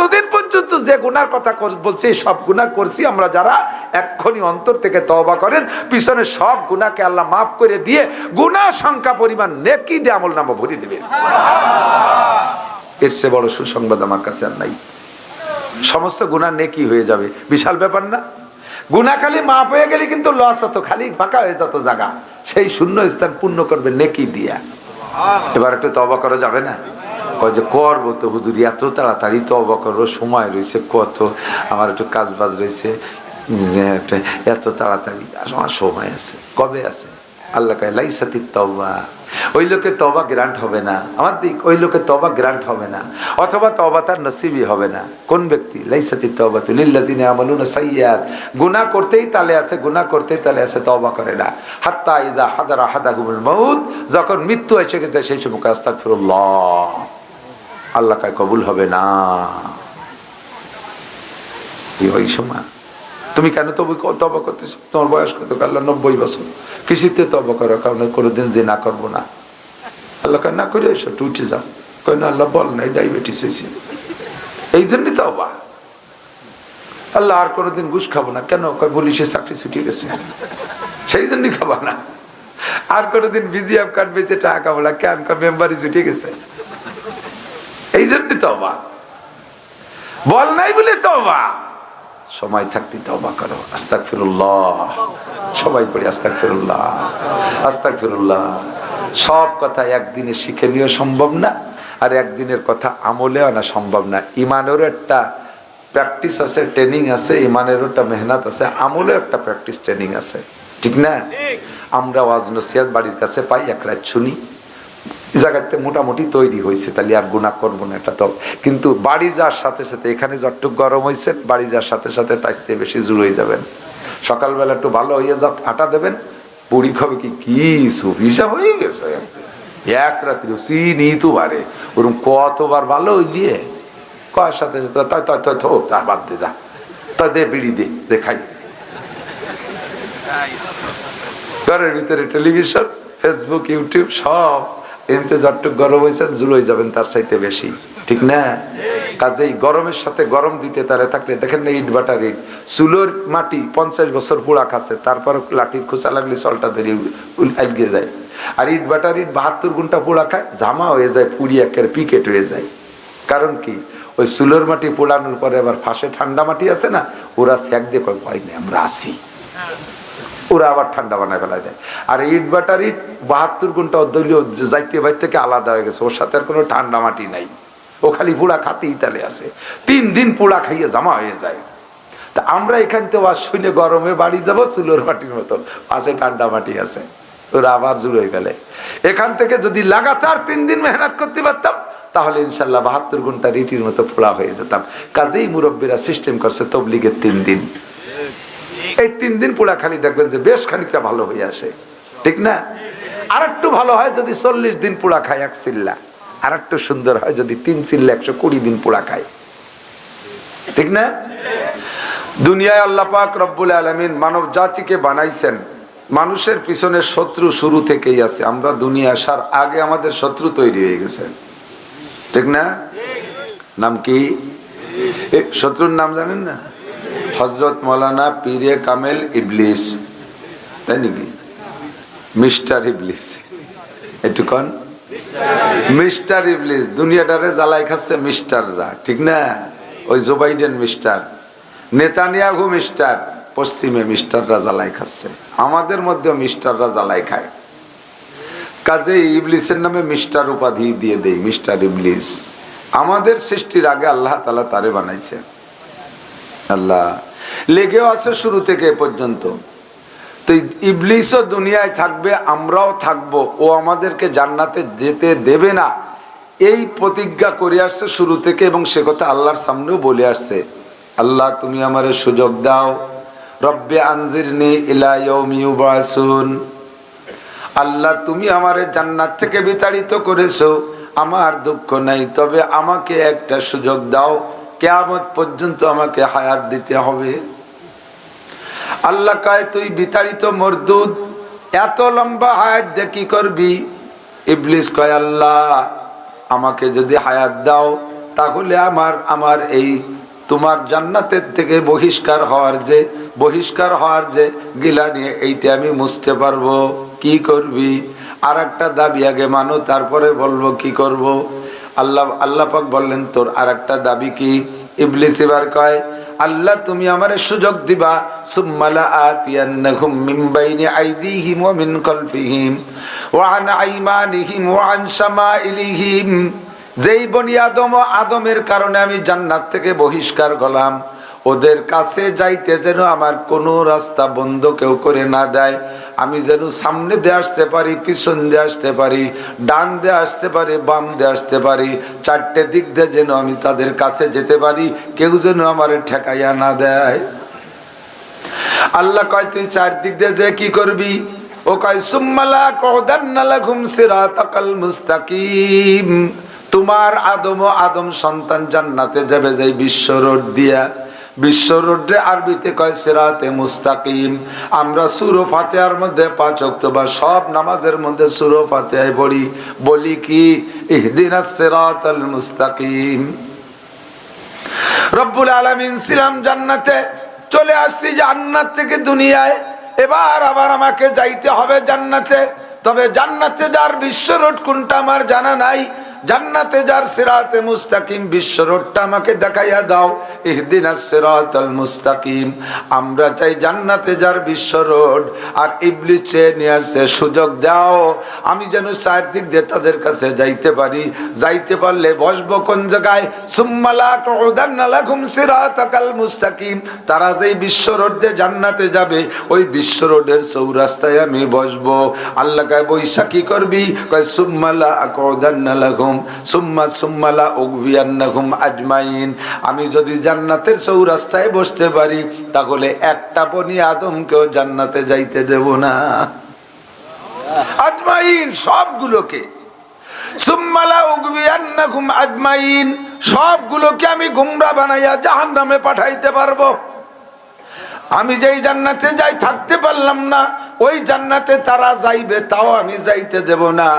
এতদিন পর্যন্ত যে গুনার কথা বলছি সব গুনাহ করছি আমরা যারা, এক্ষুনি অন্তর থেকে তওবা করেন, পিছনে সব গুনাহকে আল্লাহ মাফ করে দিয়ে গুনাহ সংখ্যা পরিমাণ নেকি দিয়ে আমলনামা ভরে দিবেন। এর চেয়ে বড় সুসংবাদ আমার কাছে আর নাই। সমস্ত গুনাহ নেকি হয়ে যাবে, বিশাল ব্যাপার না? গুনাহ খালি মাফ হয়ে গেলে কিন্তু লস হতো, খালি ফাঁকা হয়ে যেত জায়গা, সেই শূন্য স্থান পূর্ণ করবে নেকি দিয়া। এবার একটু তওবা করা যাবে না? কয় যে করবো তো হুজুর, এত তাড়াতাড়ি তওবা করবো, সময় রয়েছে কত, আমার একটু কাজ বাজ রয়েছে, এত তাড়াতাড়ি আমার সময় আছে, কবে আছে? আল্লাহ কয় লাইসাতিত তাওবা, ওই লোকের তওবা গ্রান্ট হবে না, আমার দিক ওই লোকের তওবা গ্রান্ট হবে না, অথবা তওবা তার নসিবই হবে না। কোন ব্যক্তি? লাইসাতিত তাওবাতু লিল্লাযিনা ইয়ামালুনা সাইয়্যাত, গুনাহ করতেই তালে আছে, গুনাহ করতেই তালে আছে, তওবা করে না। হাত্তা ইযা হাদারা আহাদাহুমুল মাউত, যখন মৃত্যু এসে গেছে সেই সময় আস্তাগফিরুল্লাহ, আল্লাহ কয় কবুল হবে না। ওই সময় তুমি কেন তওবা করতেছো? তোমার বয়স কত? আল্লাহ 90 বছর। কিসিতে তওবা করো? কারণ কোনোদিন জিনা করবো না। আল্লাহ কয় না করে এসো, উঠে যাও। কয় না আল্লাহ বল নাই, ডায়াবেটিস হয়েছে, এই জন্যই তওবা। আল্লাহ আর কোনোদিন ঘুষ খাবো না। কেন? কয় পুলিশের চাকরি ছুটে গেছে, সেই জন্যই খাবো না। আর কোনোদিন বিজিএফ কার্ড বেঁচে টাকা খাবো না। কেন? মেম্বারই ছুটে গেছে, এই জন্যই তওবা। বল নাই বলে তওবা। সময় থাকতে তওবা করো। আস্তাগফিরুল্লাহ, সবাই পড়ি আস্তাগফিরুল্লাহ, আস্তাগফিরুল্লাহ। সব কথা একদিনে শিখে নিও সম্ভব না, আর একদিনের কথা আমলে আনা সম্ভব না। ইমানেরও একটা প্র্যাকটিস আছে, ট্রেনিং আছে, ইমানেরও একটা মেহনত আছে, আমলেও একটা প্র্যাকটিস ট্রেনিং আছে, ঠিক না? আমরা ওয়াজ নসিহত বাড়ির কাছে পাই, এক রাত শুনি, জায়গাতে মোটামুটি তৈরি হয়েছে, তাহলে আর গুনাহ করবো না, এটা তো। কিন্তু বাড়ি যাওয়ার সাথে সাথে, এখানে যতটুকু গরম হয়েছে, বাড়ি যাওয়ার সাথে সাথে তার চেয়ে বেশি জুড় হয়ে যাবেন। সকালবেলা একটু ভালো হয়ে যা আটা দেবেন, বুড়ি খাবে কি সুফিসা হয়ে গেছে, এক রাত্রি চিনি তো বারে ওরকম কতবার ভালো হইলিয়ে কয়ের সাথে তার বাদ দে, যা তা দে বিড়ি দে খাই। ঘরের ভিতরে টেলিভিশন, ফেসবুক, ইউটিউব সব, এতে যতটুকু গরম হয়েছে জুল হয়ে যাবেন তার চাইতে বেশি, ঠিক না? কাজেই গরমের সাথে গরম দিতে তারা থাকলে দেখেন না, ইট বাটার ইট, চুলোর মাটি 50 বছর পোড়া খাচ্ছে, তারপর লাঠির খোঁচা লাগলে চলটা ধরে আলগে যায়। আর ইট বাটার ইট 72 ঘন্টা পোড়া খায়, জামা হয়ে যায়, পুড়ি একের পিকেট হয়ে যায়। কারণ কি? ওই চুলোর মাটি পোড়ানোর পরে আবার ফাঁসে ঠান্ডা মাটি আছে না, ওরা স্যাক দিয়ে কয় না আমরা আসি, ওরা আবার ঠান্ডা বানায় ফেলায় দেয়। আর ইট বাটার ইট 72 ঘন্টা দলীয় যাইতে বাইর থেকে আলাদা হয়ে গেছে, ওর সাথে আর কোনো ঠান্ডা মাটি নাই, ও খালি পোড়া খাতেই তালে আছে, 3 দিন পোড়া খাইয়ে জামা হয়ে যায়। তা আমরা এখান থেকে আজ শুনে গরমে বাড়ি যাবো, চুলোর মাটির মতো, পাশে ঠান্ডা মাটি আছে, ওরা আবার জুড়ে ফেলে। এখান থেকে যদি লাগাতার 3 দিন মেহনত করতে পারতাম, তাহলে ইনশাল্লাহ 72 ঘন্টা রিটির মতো পোড়া হয়ে যেতাম। কাজেই মুরব্বীরা সিস্টেম করছে তবলিগের 3 দিন। এই 3 দিন পোড়া খালি দেখবেন যে বেশ খানিকটা ভালো হয়ে আসে, ঠিক না? আর একটু ভালো হয় যদি 40 দিন পোড়া খায় 1 চিল্লা, আর একটু সুন্দর হয় যদি 3 চিল্লা 120 দিন পোড়া খায়, ঠিক না? দুনিয়ায় আল্লাহ পাক রব্বুল আলামিন মানব জাতিকে বানাইছেন, মানুষের পিছনে শত্রু শুরু থেকেই আছে। আমরা দুনিয়া আসার আগে আমাদের শত্রু তৈরি হয়ে গেছে, ঠিক না? নাম কি? শত্রুর নাম জানেন না? হযরত মাওলানা পীরে কামেল ইবলিস, তাই নাকি? মিস্টার ইবলিস, একটু কোন মিস্টার ইবলিস। দুনিয়াটারে জ্বালাই খাচ্ছে মিস্টাররা, ঠিক না? ওই Joe Biden mister, Netanyahu mister, পশ্চিমে মিস্টাররা জ্বালাই খাচ্ছে, আমাদের মধ্যে মিস্টাররা জ্বালাই খায়। কাজে ইবলিসের নামে মিস্টার উপাধি দিয়ে দেই, মিস্টার ইবলিস। আমাদের সৃষ্টির আগে আল্লাহ তাআলা তারে বানাইছে, আল্লাহ লেগেও আছে শুরু থেকে পর্যন্ত। তো ইবলিসও দুনিয়ায় থাকবে, আমরাও থাকবো, ও আমাদেরকে জান্নাতে যেতে দেবে না, এই প্রতিজ্ঞা করে আসছে শুরু থেকে, এবং সে কথা আল্লাহর সামনেও বলে আসছে, আল্লাহ তুমি আমারে সুযোগ দাও, রব্বে আনজিরনি ইলা ইয়াউমি ইউবাসুন, আল্লাহ তুমি আমারে জান্নাত থেকে বিতাড়িত করেছো, আমার দুঃখ নাই, তবে আমাকে একটা সুযোগ দাও, কিয়ামত পর্যন্ত আমাকে হায়াত দিতে হবে। আল্লাহ কয় তুই বিতাড়িত মরদুদ, এত লম্বা হায়াত দিয়ে কি করবি? ইবলিস কয় আল্লাহ আমাকে যদি হায়াত দাও তাহলে আমার এই তোমার জান্নাতের থেকে বহিষ্কার হওয়ার যে গিলানি, এইটা আমি মুছতে পারবো। কি করবি? আর একটা দাবি আগে মানো, তারপরে বলবো কি করব। আল্লাহ পাক বললেন, তোর আর একটা দাবি কি? ইবলিস এবার কয়, আল্লাহ তুমি আমারে সুযোগ দিবা, সুম্মালা আতিয়ান্নাহুম মিন বাইনি আইদিহিম ওয়া মিন খালফিহিম ওয়া আন আইমানিহিম ওয়া আন শামাইলিহিম। যেই বনি আদমের কারণে আমি জান্নাত থেকে বহিষ্কার হলাম, ওদের কাছে যাইতে যেন আমার কোনো রাস্তা বন্ধ কেউ করে না দেয়। আমি যেন সামনে দিয়ে আসতে পারি, পিছন দিয়ে আসতে পারি, ডান দিয়ে আসতে পারি, বাম দিয়ে আসতে পারি, চারটে দিক দিয়ে যেন আমি তাদের কাছে যেতে পারি, কেউ যেন আমার ঠেকাইয়া না দেয়। আল্লাহ কয়, তুই চারদিক দিয়ে যে কি করবি? ও কয়, সুম্মালা কওদান্না লাকুম সিরাতাকাল মুস্তাকিম। তোমার আদম সন্তান জান্নাতে যাবে যাই বিশ্ব রোড দিয়া। বিশ্ব রোডে আরবিতে কয় সিরাতে মুস্তাকিম। আমরা সূরা ফাতিহার মধ্যে 5 ওয়াক্ত বা সব নামাজের মধ্যে সূরা ফাতিহায় বলি কি, ইহদিনাস সিরাতাল মুস্তাকিম। রব্বুল আলামিন ছিলাম জান্নাতে, চলে আসছি জান্নাত থেকে দুনিয়ায়, এবার আবার আমাকে যাইতে হবে জান্নাতে। তবে জান্নাতে যার বিশ্ব রোড কোনটা আমার জানা নাই। জান্নাতে যার সিরাতে মুস্তাকিম বিশ্ব রোডটা আমাকে দেখাইয়া দাও। ইহদিনাস সিরাতাল মুস্তাকিম। আমরা চাই জান্নাতে যার বিশ্ব রোড, আর ইবলিস চেয়ে নিয়ে আসছে সুযোগ দাও, আমি যেন চারদিক দিয়ে তাদের কাছে যাইতে পারি। যাইতে পারলে বসবো কোন জায়গায়? সুম্মা লা কউদান্না লাকুম সিরাতাকাল মুস্তাকিম। তারা যেই বিশ্ব রোড দিয়ে জান্নাতে যাবে, ওই বিশ্ব রোডের চৌরাস্তায় আমি বসবো। আল্লাহ কয়, বৈশা কি করবি? কয়, সুম্মা লা কউদান্না লাকুম সুম্মা লা উগবিয়ান্নাহুম আজমাইন। আমি যদি জান্নাতের চৌরাস্তায় বসতে পারি, তাহলে একটা বনি আদমকেও জান্নাতে যাইতে দেব না। আজমাইন, সবগুলোকে। সুম্মা লা উগবিয়ান্নাহুম আজমাইন, সবগুলোকে আমি গোমরা বানাইয়া জাহান্নামে পাঠাইতে পারবো। আমি যেই জান্নাতে যাই থাকতে পারলাম না, ওই জান্নাতে তারা যাইবে, তাও আমি যাইতে দেব না।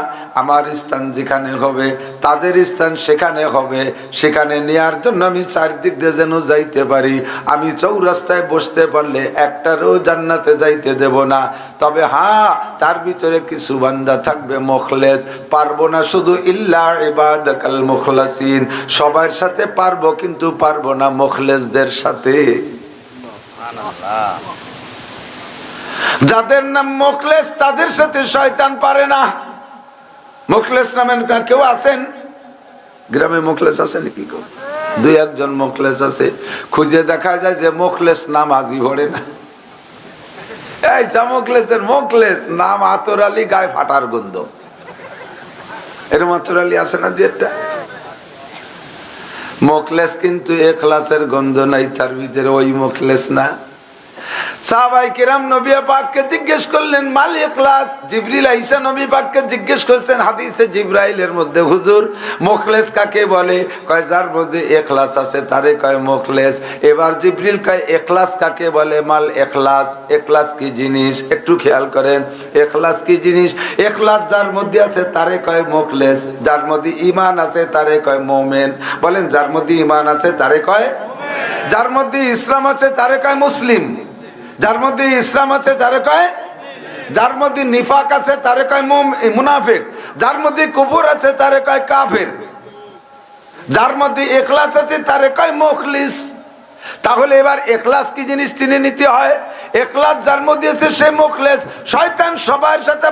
আমার স্থান যেখানে হবে, তাদের স্থান সেখানে হবে। সেখানে নেয়ার জন্য আমি চারদিক দিয়ে যেন যাইতে পারি। আমি চৌরাস্তায় বসতে পারলে একটারও জান্নাতে যাইতে দেব না। তবে হ্যাঁ, তার ভিতরে কিছু বান্দা থাকবে মুখলেস। পারবো না শুধু ইল্লা ইবাদাকাল মুখলাসিন, সবার সাথে পারবো, কিন্তু পারবো না মুখলেসদের সাথে। যাদের নাম মুখলেস, তাদের সাথে শয়তান পারে না। মুখলেস নামের কেউ আছেন গ্রামে? মুখলেস আছে নাকি? দুই একজন মুখলেস আছে, খুঁজে দেখা যায় যে মুখলেস নাম আজই ভরে না। এই মুখলেসের মুখলেস নাম আতর আলী, গায়ে ফাটার গন্ধ। এরম আতর আলী আসে না যে একটা মুখলেস, কিন্তু এখলাসের গন্ধ নাই তার ভিতরে, ওই মুখলেস না। সাহাবায়ে কেরাম নবী পাককে জিজ্ঞেস করলেন, মাল ইখলাস। জিবরিল আইসা নবী পাককে জিজ্ঞেস করছেন হাদিসে জিবরাইলের মধ্যে, হুজুর মুখলেস কাকে বলে? কয়, যার মধ্যে ইখলাস আছে তারে কয় মুখলেস। এবার জিবরিল কয়, ইখলাস কাকে বলে? মাল ইখলাস। ইখলাস কি জিনিস? একটু খেয়াল করেন, ইখলাস কি জিনিস? ইখলাস যার মধ্যে আছে তারে কয় মুখলেস, যার মধ্যে ঈমান আছে তারে কয় মুমিন। বলেন, যার মধ্যে ঈমান আছে তারে কয় মুমিন, যার মধ্যে ইসলাম আছে তারে কয় মুসলিম, যার মধ্যে ইসলাম আছে তারে কয়, যার মধ্যে নিফাক আছে তারে কয় মুনাফিক, যার মধ্যে কুফর আছে তারে কয় কাফের, যার মধ্যে ইখলাস আছে তারে কয় মুখলিস। তাহলে এবার ইখলাস কি জিনিস চিনে নিতে হয়। ইখলাস যার মধ্যে আছে সে মুখলেস। শয়তান সবার সাথে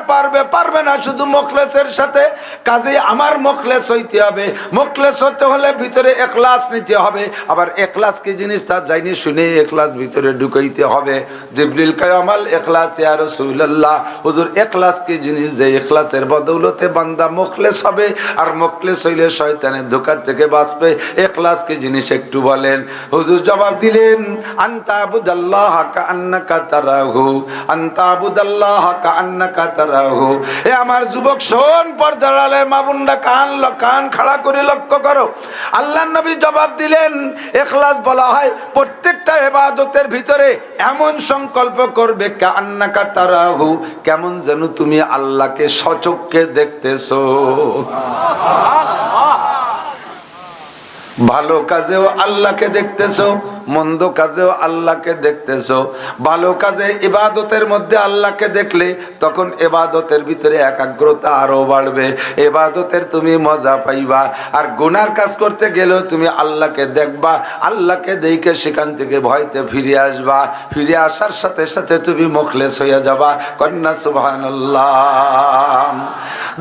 পারবে না, শুধু মুখলেসের সাথে। কাজেই আমার মুখলেস হইতে হবে। মুখলেস হতে হলে ভিতরে ইখলাস নিতে হবে। আবার ইখলাস কি জিনিস তা জানি শুনে ইখলাস ভিতরে ঢুকাইতে হবে। জিবরিল কয়, আমাল ইখলাস ইয়া রাসূলুল্লাহ। হুজুর ইখলাস কি জিনিস? যে ইখলাসের বদৌলতে বান্দা মুখলেস হবে, আর মুখলেস হইলে শয়তানের ধোঁকা থেকে বাঁচবে। ইখলাস কি জিনিস একটু বলেন। হুজুর জবাব দিলেন, আনতা আবুদাল্লাহ কাআন্নাকা তারাহু, আনতা আবুদাল্লাহ কাআন্নাকা তারাহু। এ আমার যুবক শোন, পর্দার আলের মা বোনরা কান খাড়া করে লক্ষ্য করো। আল্লাহর নবী জবাব দিলেন, ইখলাস বলা হয় প্রত্যেকটা ইবাদতের ভিতরে এমন সংকল্প করবে কাআন্নাকা তারাহু, কেমন যেন তুমি আল্লাহকে সচক্ষে দেখতেছো। ভালো কাজেও আল্লাহকে দেখতেছো, মন্দ কাজেও আল্লাহকে দেখতেছো। ভালো কাজে ইবাদতের মধ্যে আল্লাহকে দেখলে তখন ইবাদতের ভিতরে একাগ্রতা আরো বাড়বে, ইবাদতের তুমি মজা পাইবা। আর গুনার কাজ করতে গেলেও তুমি আল্লাহকে দেখবা, আল্লাহকে দেখে সেখান থেকে ভয়তে ফিরে আসবা, ফিরে আসার সাথে সাথে তুমি মুখলেস হয়ে যাবা। কন্যা সুবহানাল্লাহ।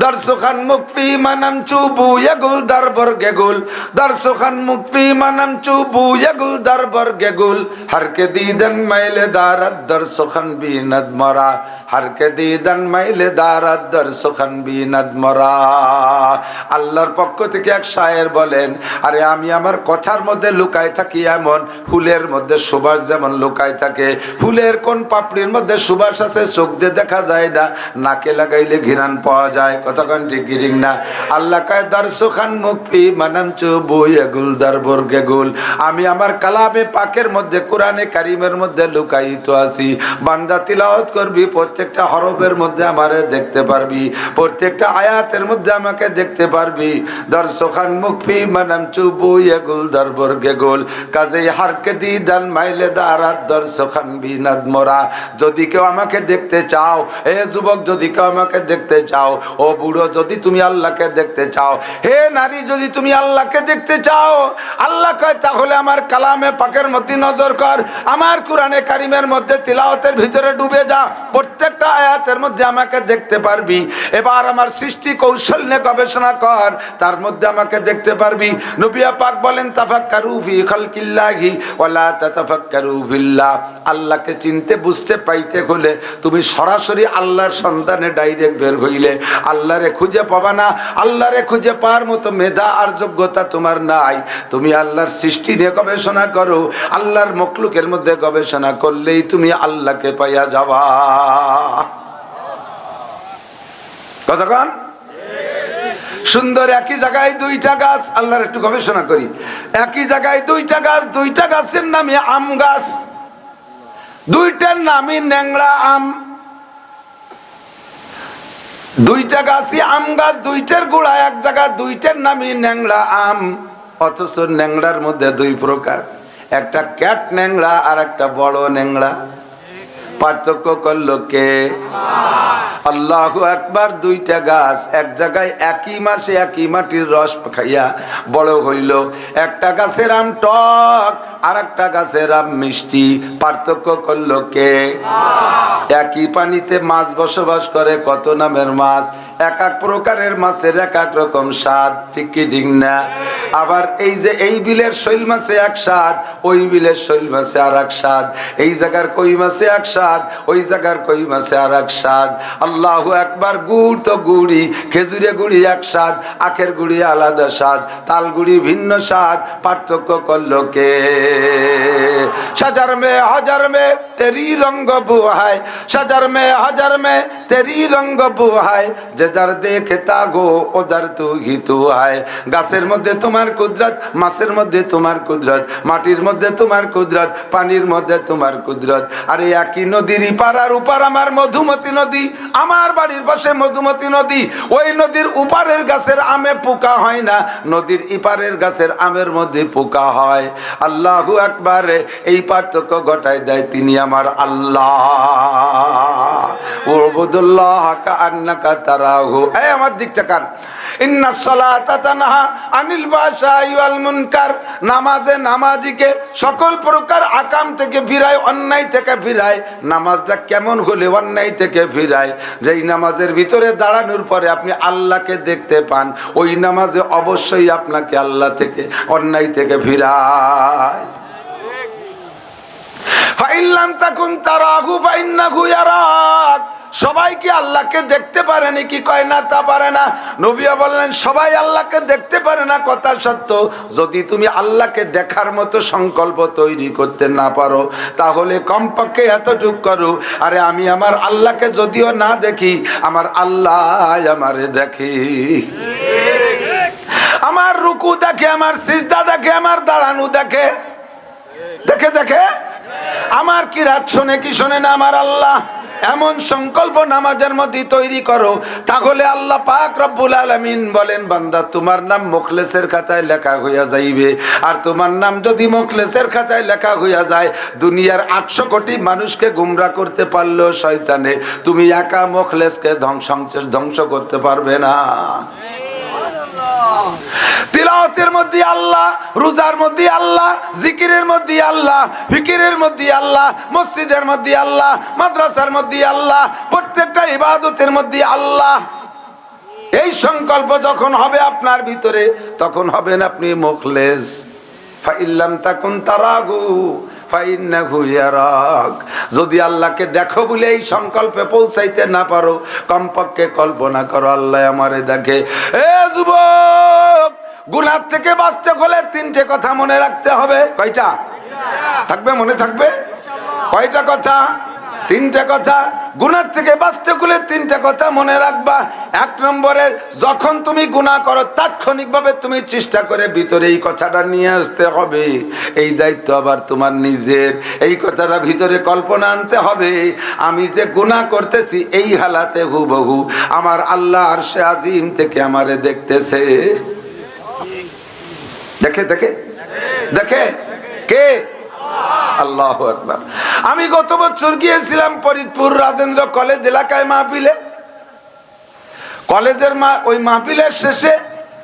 দর্শকান মুকফি মানাম চুবু ইয়াগুল দরবার গেগুল, দর্শকান মুকফি মানাম চুবু ইয়াগুল দরবার গেগুল, হরকে দিদান মাইলে দারাত দর্শকান বিনাদ মরা, হরকে দিদান মাইলে দারাত দর্শকান বিনাদ মরা। আল্লাহর পক্ষ থেকে এক শায়ের বলেন, আরে আমি আমার কথার মধ্যে লুকায় থাকি এমন ফুলের মধ্যে সুবাস যেমন লুকায় থাকে। ফুলের কোন পাপড়ির মধ্যে সুবাস আছে চোখ দিয়ে দেখা যায় না, নাকে লাগাইলে ঘিরান পাওয়া যায়। কতক্ষণ ঠিক ঠিক না? আল্লাহ কয় দর্শকান মুকফি মানাম চুবু ইয়াগুল দরবার গেগুল, আমি আমার কালামে পাকের মধ্যে কোরআনে কারিমের মধ্যে লুকায়িত আছি। বান্দা তিলাওয়াত করবি, প্রত্যেকটা হরফের মধ্যে আমারে দেখতে পারবি, প্রত্যেকটা আয়াতের মধ্যে আমাকে দেখতে পারবি। দর্শকান মুকফি মানাম চুবু ইয়াগুল দরবার গেগুল, কাজেই হারকে দিদান মাইলে দারাত দর্শকান বিনাদ মরা। যদি কেউ আমাকে দেখতে চাও, এ যুবক যদি কেউ আমাকে দেখতে চাও, ও বুড়ো যদি তুমি আল্লাহকে দেখতে চাও, হে নারী যদি তুমি আল্লাহকে দেখতে চাও, আল্লাহ কয় তাহলে আমার কালামে পাকের মধ্যে নজর কর, আমার কোরআনে কারিমের মধ্যে তিলাওয়াতের ভিতরে ডুবে যা, প্রত্যেকটা আয়াতের মধ্যে আমাকে দেখতে পারবি। এবার আমার সৃষ্টি কৌশল নিয়ে গবেষণা কর, তার মধ্যে আমাকে দেখতে পারবি। নবী পাক বলেন তাফাক্কারু ফি খালকিল্লাহি ওয়ালা তাতাফাক্কারু ফিল্লাহ। আল্লাহকে চিনতে বুঝতে পাইতে হলে তুমি সরাসরি আল্লাহর সন্ধানে ডাইরেক্ট বের হইলে আল্লাহরে খুঁজে পাবা না। আল্লাহরে খুঁজে পাওয়ার মতো মেধা আর যোগ্যতা তোমার নাই। তুমি আল্লাহর সৃষ্টি নিয়ে গবেষণা করো, আল্লাহর মখলুকের মধ্যে গবেষণা করলেই তুমি আল্লাহকে পাইয়া যাবা। কতক্ষণ সুন্দর একই জায়গায় দুইটা গাছ, আল্লাহর একটু গবেষণা করি। একই জায়গায় দুইটা গাছ, দুইটা গাছের নামে আম গাছ, দুইটার নামই ন্যাংরা আম। দুইটা গাছই আম গাছ, দুইটার গোড়া এক জায়গা, দুইটার নামই ন্যাংরা আম। অথচ ন্যাংরার মধ্যে দুই প্রকার, একটা ক্যাট ন্যাংরা আর একটা বড় ন্যাংরা। পার্থক্য করলো কে? আল্লাহু আকবার। দুইটা গাছ এক জায়গায় একই মাসে একই মাটির রস খাইয়া বড় হইল। একটা গাছের আম টক আর একটা গাছের আম মিষ্টি। পার্থক্য করলো কে? একই পানিতে মাছ বসবাস করে, কত নামের মাছ, এক এক প্রকারের মাছের এক এক রকম স্বাদ, ঠিক কি ঠিক না? আবার এই যে এই বিলের শৈল মাছে এক স্বাদ, ওই বিলের শৈল মাছে আর এক স্বাদ, এই জায়গার কই মাছে এক স্বাদ, ওই জায়গার কই মাছে আর এক স্বাদ। আল্লাহু আকবার। গুড় তো গুড়ি, খেজুরে গুড়ি এক স্বাদ, আখের গুড়ি আলাদা স্বাদ, তাল গুড়ি ভিন্ন স্বাদ। পার্থক্য করলো কে? সাজার মে হাজার মে তেরি রঙ্গ বুহায়, সাজার মে হাজার মে তেরি রঙ্গ বুহায়, যেদার দেখতা গো ওদার তু হি তু আয়। গাছের মধ্যে তোমার কুদরত, মাছের মধ্যে তোমার কুদরত, মাটির মধ্যে তোমার কুদরত, পানির মধ্যে তোমার কুদরত। আরে একই নদীর ইপার আর উপার আমার মধুমতি নদী, আমার বাড়ির পাশে মধুমতি নদী। ওই নদীর উপারের গাছের আমে পোকা হয় না, নদীর ইপারের গাছের আমের মধ্যে পোকা হয়। আল্লাহু আকবার। এই পার্থক্য ঘটায় দেয় তিনি আমার আল্লাহ। উবুদুল্লাহ কাআন্নাকা তারাহু। এই আমার দিকটা কান। ইন্নাস সালাতা তানহা আনিল ফাহশাই ওয়াল মুনকার। নামাজে নামাজিকে সকল প্রকার আকাম থেকে ফিরায়, অন্যায় থেকে ফিরায়। নামাজটা কেমন হলে অন্যায় থেকে ফিরায়? যেই নামাজের ভিতরে দাঁড়ানোর পরে আপনি আল্লাহকে দেখতে পান, ওই নামাজে অবশ্যই আপনাকে আল্লাহ থেকে, অন্যায় থেকে ফিরায়। ফাইল্লাম তাকুন তারাহু ফাইন্নাহু ইয়ারাক। সবাই কি আল্লাহকে দেখতে পারে নাকি? কয় না, তা পারে না। নবী বললেন সবাই আল্লাহকে দেখতে পারে না, কথা সত্য। যদি তুমি আল্লাহকে দেখার মতো সংকল্প তৈরি করতে না পারো, তাহলে কমপক্ষে এতটুক করো, আরে আমি আমার আল্লাহকে যদিও না দেখি, আমার আল্লাহ আমারে দেখে। আমার রুকু দেখে, আমার সিজদা দেখে, আমার দাঁড়ানো দেখে, দেখে দেখে। আমার কি রাত শোনে কি শোনে না আমার আল্লাহ? এমন সংকল্প নামাজের মধ্যে তৈরি করো, তাহলে আল্লাহ পাক রব্বুল আলামিন বলেন, বান্দা তোমার নাম মুখলেসের খাতায় লেখা হইয়া যাইবে। আর তোমার নাম যদি মুখলেসের খাতায় লেখা হইয়া যায়, দুনিয়ার 800 কোটি মানুষকে গুমরাহ করতে পারলেও শয়তানে তুমি একা মুখলেসকে ধ্বংস করতে পারবে না। তিলাওয়াতের মধ্যে আল্লাহ, রোজার মধ্যে আল্লাহ, জিকিরের মধ্যে আল্লাহ, ফিকিরের মধ্যে আল্লাহ, মসজিদের মধ্যে আল্লাহ, মাদ্রাসার মধ্যে আল্লাহ, প্রত্যেকটা ইবাদতের মধ্যে আল্লাহ। এই সংকল্প যখন হবে আপনার ভিতরে, তখন হবেন আপনি মুখলেস। ফাইল্লাম তাকুন তারাগু ফাইন্নাহু ইয়ারাক। যদি আল্লাহকে দেখো বলে এই সংকল্পে পৌঁছাইতে না পারো, কমপক্ষে কল্পনা করো আল্লাহ আমারে দেখে। এ যুবক, গুনাহ থেকে বাঁচতে হলে 3টে কথা মনে রাখতে হবে। কয়টা থাকবে? মনে থাকবে? কয়টা কথা? 3টে কথা। গুনাহ থেকে বাঁচতে হলে 3টে কথা মনে রাখবা। 1 নম্বরে, যখন তুমি গুনাহ করো তাৎক্ষণিকভাবে তুমি চেষ্টা করে ভিতরে এই কথাটা নিয়ে আসতে হবে। এই দায়িত্ব আবার তোমার নিজের। এই কথাটা ভিতরে কল্পনা আনতে হবে, আমি যে গুনাহ করতেছি এই হালাতে হুবহু আমার আল্লাহ আরশে আজিম থেকে আমারে দেখতেছে। দেখে দেখে দেখে কে? আল্লাহু আকবার। আমি গত বছর গিয়েছিলাম ফরিদপুর রাজেন্দ্র কলেজ এলাকায় মাহফিলে। কলেজের ওই মাহফিলের শেষে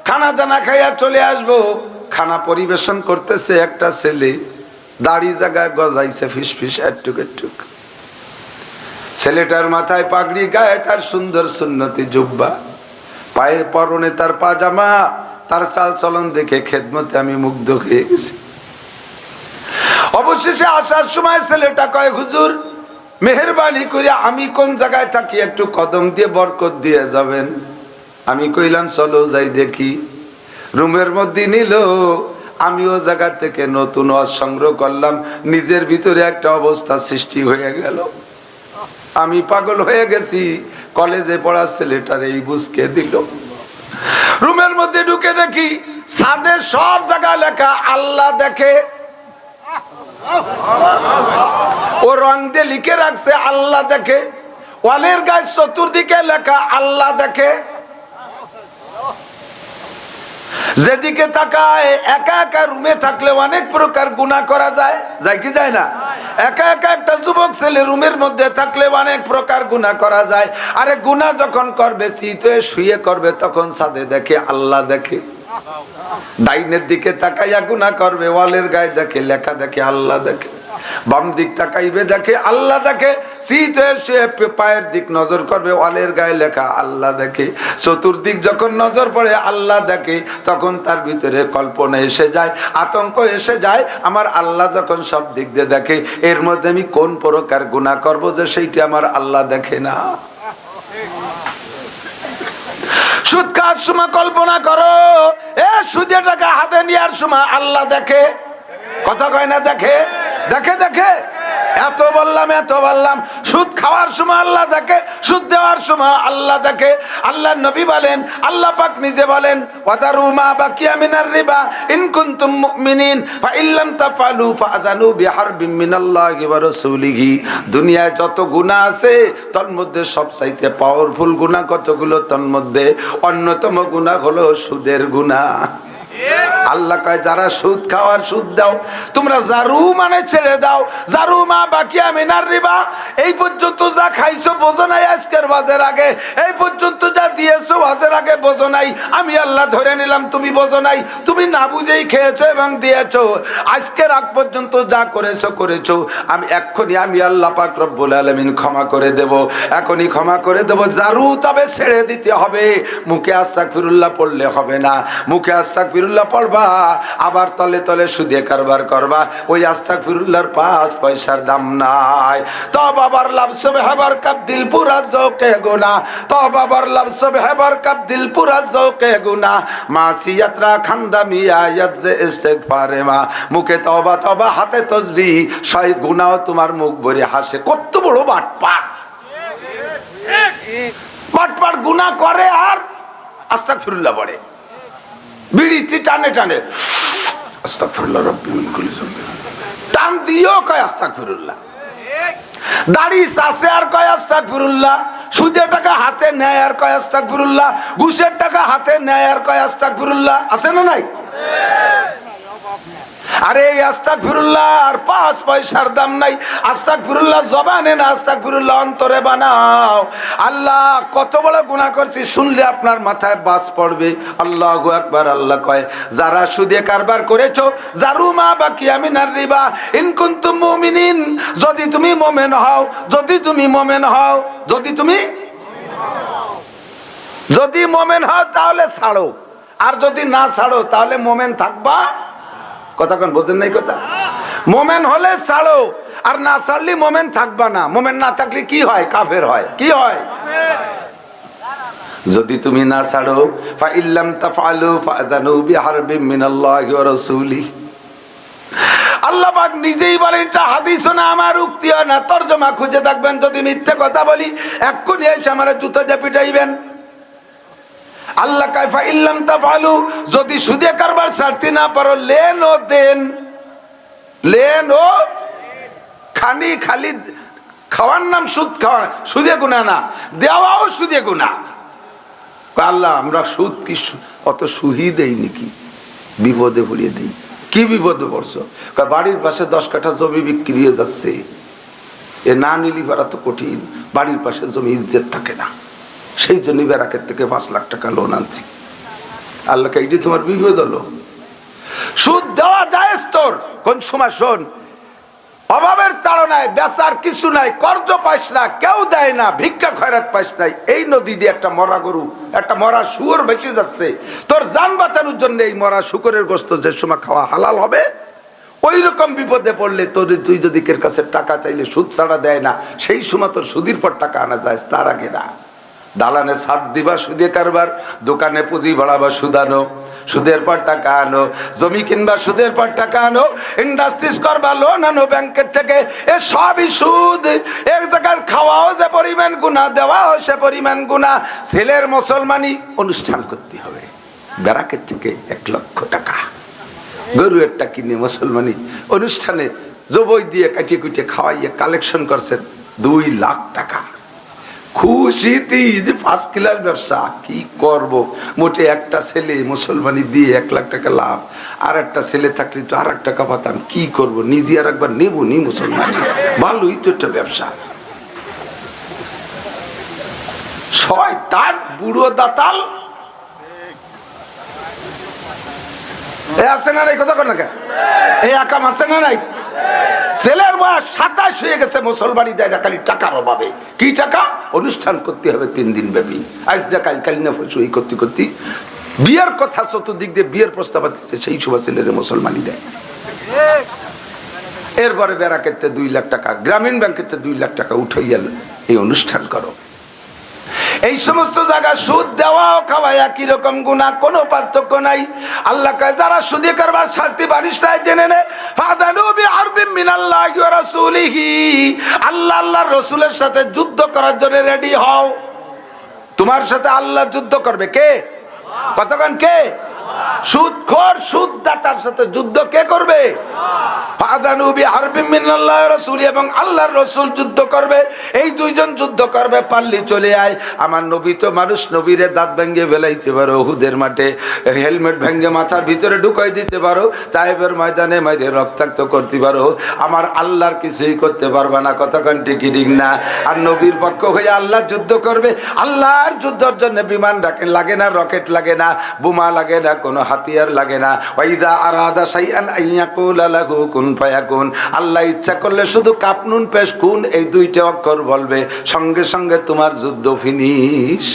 খানা দানা খাইয়া চলে আসবো। খানা পরিবেশন করতেছে একটা ছেলে, দাড়ি জায়গায় গজাইছে ফিসফিস একটুক একটুক। ছেলেটার মাথায় পাগড়ি, গায়ে তার সুন্দর সুন্নতি জুব্বা, পায়ের পরনে তার পাজামা। তার চাল চলন দেখে খেদমতে আমি মুগ্ধ হয়ে গেছি। অবশেষে আসার সময় ছেলেটা কয়, হুজুর মেহেরবানি করে আমি কোন জায়গায় থাকি একটু কদম দিয়ে বরকত দিয়ে যাবেন। আমি কইলাম চলো যাই দেখি। রুমের মধ্যে নিল, আমিও জায়গা থেকে নতুন ওয়াজ সংগ্রহ করলাম। নিজের ভিতরে একটা অবস্থা সৃষ্টি হয়ে গেল। আমি পাগল হয়ে গেছি। কলেজে পড়া ছেলেটার এই বুঝকে দিল। রুমের মধ্যে ঢুকে দেখি ছাদে সব জায়গায় লেখা আল্লাহ দেখে। ও রং দিয়ে লিখে রাখছে আল্লাহ দেখে। ওয়ালের গায়ে চতুর্দিকে লেখা আল্লাহ দেখে। যেদিকে তাকায়, একা একা রুমে থাকলে অনেক প্রকার গুনাহ করা যায়, যায় কি যায় না? একা একা একটা যুবক ছেলে রুমের মধ্যে থাকলে অনেক প্রকার গুনাহ করা যায়। আরে গুনাহ যখন করবে, চিতে শুয়ে করবে, তখন ছাদে দেখে আল্লাহ দেখে। ডাইনের দিকে তাকাইয়া গুনাহ করবে, ওয়ালের গায়ে দেখে লেখা দেখে আল্লাহ দেখে। বাম দিক তাকাইবে দেখে আল্লাহ দেখে। চিতে শুয়ে পায়ের দিক নজর করবে, ওয়ালের গায়ে লেখা আল্লাহ দেখে। চতুর্দিক যখন নজর পড়ে আল্লাহ দেখে, তখন তার ভিতরে কল্পনা এসে যায়, আতঙ্ক এসে যায়, আমার আল্লাহ যখন সব দিক দিয়ে দেখে, এর মধ্যে আমি কোন প্রকার গুনাহ করব যে সেইটা আমার আল্লাহ দেখে না। সুদ খাওয়ার সময় কল্পনা করো, এ সুদের টাকা হাতে নেওয়ার সময় আল্লাহ দেখে। কথা কয় না? দেখে দেখে দেখে। এত বললাম। সুদ খাওয়ার সময় আল্লাহ দেখে, সুদ দেওয়ার সময় আল্লাহ দেখে। আল্লাহর নবী বলেন, আল্লাহ পাক নিজে বলেন, ওয়াদারু মা বাকিয়া মিনার রিবা ইন কুনতুম মুমিনিন ফা ইল্লাম তাফআলু ফাআযানু বিহারবিম মিনাল্লাহি ওয়া রাসূলিহি। দুনিয়ায় যত গুনাহ আছে তার মধ্যে সবচাইতে পাওয়ারফুল গুনাহ কতগুলো? তার মধ্যে অন্যতম গুনাহ হলো সুদের গুনাহ। আল্লাহ কয়, যারা সুদ খাওয়ার সুদ দাও, তোমরা জারু মানে ছেড়ে দাও। জারু মা বাকিয়া মিনার রিবা, এই পর্যন্ত যা খাইছো বোঝো নাই আজকের ওয়াজের আগে, এই পর্যন্ত যা দিয়েছো ওয়াজের আগে বোঝো নাই, আমি আল্লাহ ধরে নিলাম তুমি বোঝো নাই, তুমি না বুঝেই খেয়েছো এবং দিয়েছো। আজকের আগ পর্যন্ত যা করেছো আমি এক্ষুনি আমি আল্লাহ পাক রব্বুল আলামিন ক্ষমা করে দেব, এখনই ক্ষমা করে দেব। জারু তবে ছেড়ে দিতে হবে, মুখে আস্তাগফিরুল্লাহ পড়লে হবে না। মুখে আস্তাগফিরুল্লাহ পড়বা, আবার তলে তলে সুদে কারবার করবা, ওই আস্তাগফিরুল্লাহর 5 পয়সার দাম নাই। তওবা বার লাভ সব হেবার কাব দিল পুরা জৌকে গুনাহ, তওবা বার লাভ সব হেবার কাব দিল পুরা জৌকে গুনাহ, মাসিয়াত রা খান্দা মিয়ায়াত যে ইস্তিগফারে মা। মুখে তওবা তওবা, হাতে তাসবিহ, সেই গুনাহ তোমার মুখ ভরে হাসে। কত বড় বাটপার! বাটপার গুনাহ করে আর আস্তাগফিরুল্লাহ পড়ে। বিড়িটি টানে টানে আস্তাগফিরুল্লাহ রাব্বি মিন কুল্লি যামবি, টান দিও কয় আস্তাগফিরুল্লাহ। দাড়ি চাষে আর কয় আস্তাগফিরুল্লাহ, সুদের টাকা হাতে নেয় আর কয় আস্তাগফিরুল্লাহ, ঘুষের টাকা হাতে নেয় আর কয় আস্তাগফিরুল্লাহ। আছে না নাই? আরে এই আস্তাগফিরুল্লাহ আর 5 পয়সার দাম নাই। আস্তাগফিরুল্লাহ জবানে না, আস্তাগফিরুল্লাহ অন্তরে বানাও। আল্লাহ কত বড় গুনাহ করছি শুনলে আপনার মাথায় বাস পড়বে। আল্লাহু আকবার। আল্লাহ কয়, যারা সুদে কারবার করেছো, জারুমা বাকিয়া মিনার রিবা ইন কুনতুম মুমিনিন, যদি তুমি মুমিন হও, যদি তুমি মুমিন হও, যদি মুমিন হও তাহলে ছাড়ো, আর যদি না ছাড়ো তাহলে মুমিন থাকবা। কথা কোন বোঝেন নাই কথা? মোমেন হলে ছাড়ো, আর না ছাড়লে মোমেন থাকবা না। মোমেন না থাকলে কি হয়? কাফের হয়। কি হয়? যদি তুমি না ছাড়ো, ফা ইল্লাম তাফআলু ফাআযানু বিহারবিম মিনাল্লাহি ওয়া রাসূলিহি। আল্লাহ পাক নিজেই বলেন, এটা হাদিসও না, আমার উক্তিও না, তরজমা খুঁজে দেখবেন। যদি মিথ্যে কথা বলি এক্ষুনি এসে আমার জুতা দিয়ে পিটাইবেন। আল্লাহ কাইফা ইল্লাম তাফআলু, যদি সুদে কারবার ছাড়তে না পারো, লেন ও দেন, লেন ও খালি খালি খাওয়ার নাম সুদ খাওয়া, সুদে গুনাহ না, দেওয়াও সুদে গুনাহ। আল্লাহ আমরা সুদ কি অত সুহি দেই নাকি? বিপদে পড়িয়ে দেই। কি বিপদে পড়ছো? বাড়ির পাশে 10 কাঠা জমি বিক্রি হয়ে যাচ্ছে, এ না নিলি পারা তো কঠিন। বাড়ির পাশে জমি ইজ্জত থাকে না, সেই জন্য ব্যারাকের থেকে 5 লাখ টাকা লোন আনছি। আল্লাহকে এইটি তোমার বিপদ হলো। সুদ দেওয়া জায়েজ তোর, কোন সময় শোন, অভাবের তাড়নায় বেচার কিছু নাই, কর্জ পাইস না, কেউ দেয় না, ভিক্ষা খয়রাত পাইস নাই, এই নদী দিয়ে একটা মরা গরু, একটা মরা শুয়োর বেঁচে যাচ্ছে, তোর জান বাঁচানোর জন্য এই মরা শুকরের গোশত যে সময় খাওয়া হালাল হবে, ওই রকম বিপদে পড়লে তোর, তুই যদি কের কাছে টাকা চাইলে সুদ ছাড়া দেয় না, সেই সময় তোর সুদের পর টাকা আনা যায়, তার আগে না। দালানে ছাদ দিবা সুদে কারবার, দোকানে পুঁজি বাড়াবা সুদানো, সুদের পর টাকা আনো, জমি কিনবা সুদের পর টাকা আনো, ইন্ডাস্ট্রিজ করবা লোন আনো ব্যাংকের থেকে, এ সবই সুদ। এক জায়গায় খাওয়াও যে পরিমাণ গুনাহ, দেওয়াও সে পরিমাণ গুনাহ। ছেলের মুসলমানি অনুষ্ঠান করতে হবে, ব্যারাকের থেকে 1 লক্ষ টাকা গরু একটা কিনে মুসলমানি অনুষ্ঠানে জবই দিয়ে কাটিয়ে কুটিয়ে খাওয়াইয়ে কালেকশন করছেন 2 লাখ টাকা। খুশিতে 5 কিলার ব্যবসা কি করব, মোটে একটা ছেলে মুসলমানি দিয়ে 1 লাখ টাকা লাভ, আর একটা ছেলে থাকলে তো আর 1 টাকা পাতাম, কি করব, নিজে আর একবার নেবো নি মুসলমানি, ভালোই তো একটা ব্যবসা। শয়তান বুড়ো দাতাল আছে না নাই? কথা কর না কে? এই আকাম আছে না নাই? ছেলের বয়স 27 হয়ে গেছে, মুসলমানি দেয় না, খালি টাকার অভাবে। কি টাকা? অনুষ্ঠান করতে হবে 3 দিন ব্যাপী, আজ যা কাল কাল না সই করতে করতে বিয়ের কথা চতুর্দিক দিয়ে বিয়ের প্রস্তাব দিচ্ছে, সেই সময় ছেলের মুসলমানি দেয়। এরপরে ব্যারাকেতে 2 লাখ টাকা, গ্রামীণ ব্যাংকেতে 2 লাখ টাকা উঠাইয়া এই অনুষ্ঠান করো। এই সমস্ত জায়গা সুদ দেওয়া ও খাওয়া একই রকম গুনাহ, কোনো পার্থক্য নাই। আল্লাহ কয়, যারা সুদে কারবার ছাড়তে পারিস না জেনে নে, ফাদানু বিহারবিম মিনাল্লাহি ওয়া রাসূলিহি, আল্লাহ আল্লাহর রাসূলের সাথে যুদ্ধ করার জন্য রেডি হও। তোমার সাথে আল্লাহ যুদ্ধ করবে কে? কতক্ষণ কে? সুদখোর সুদদাতার সাথে যুদ্ধ কে করবে? ফাদানু বিহারবিম মিনাল্লাহি ওয়া রাসূলিহি, এবং আল্লাহর রাসূল যুদ্ধ করবে। এই 2 জন যুদ্ধ করবে, পারলি চলে আয়। আমার নবী তো মানুষ, নবীরে দাঁত ভেঙে ফেলাইতে পারো, উহুদের মাঠে হেলমেট ভেঙে মাথার ভিতরে ঢুকাই দিতে পারো, তায়েবের ময়দানে মাইরে রক্তাক্ত করতে পারো, আমার আল্লাহর কিছুই করতে পারবে না। কতক্ষণ টিকি ঠিক না? আর নবীর পক্ষ হয়ে আল্লাহ যুদ্ধ করবে। আল্লাহর যুদ্ধের জন্য বিমান লাগে না, রকেট লাগে না, বোমা লাগে না, কোনো হাতিয়ার লাগে না। ওয়াইদা আরাদা শাইআন আইয়াকুলা লাহু কুন ফায়াকুন, আল্লাহ ইচ্ছা করলে শুধু কাপ নুন পেশ কুন, এই 2টা অক্ষর বলবে, সঙ্গে সঙ্গে তোমার যুদ্ধ ফিনিশ।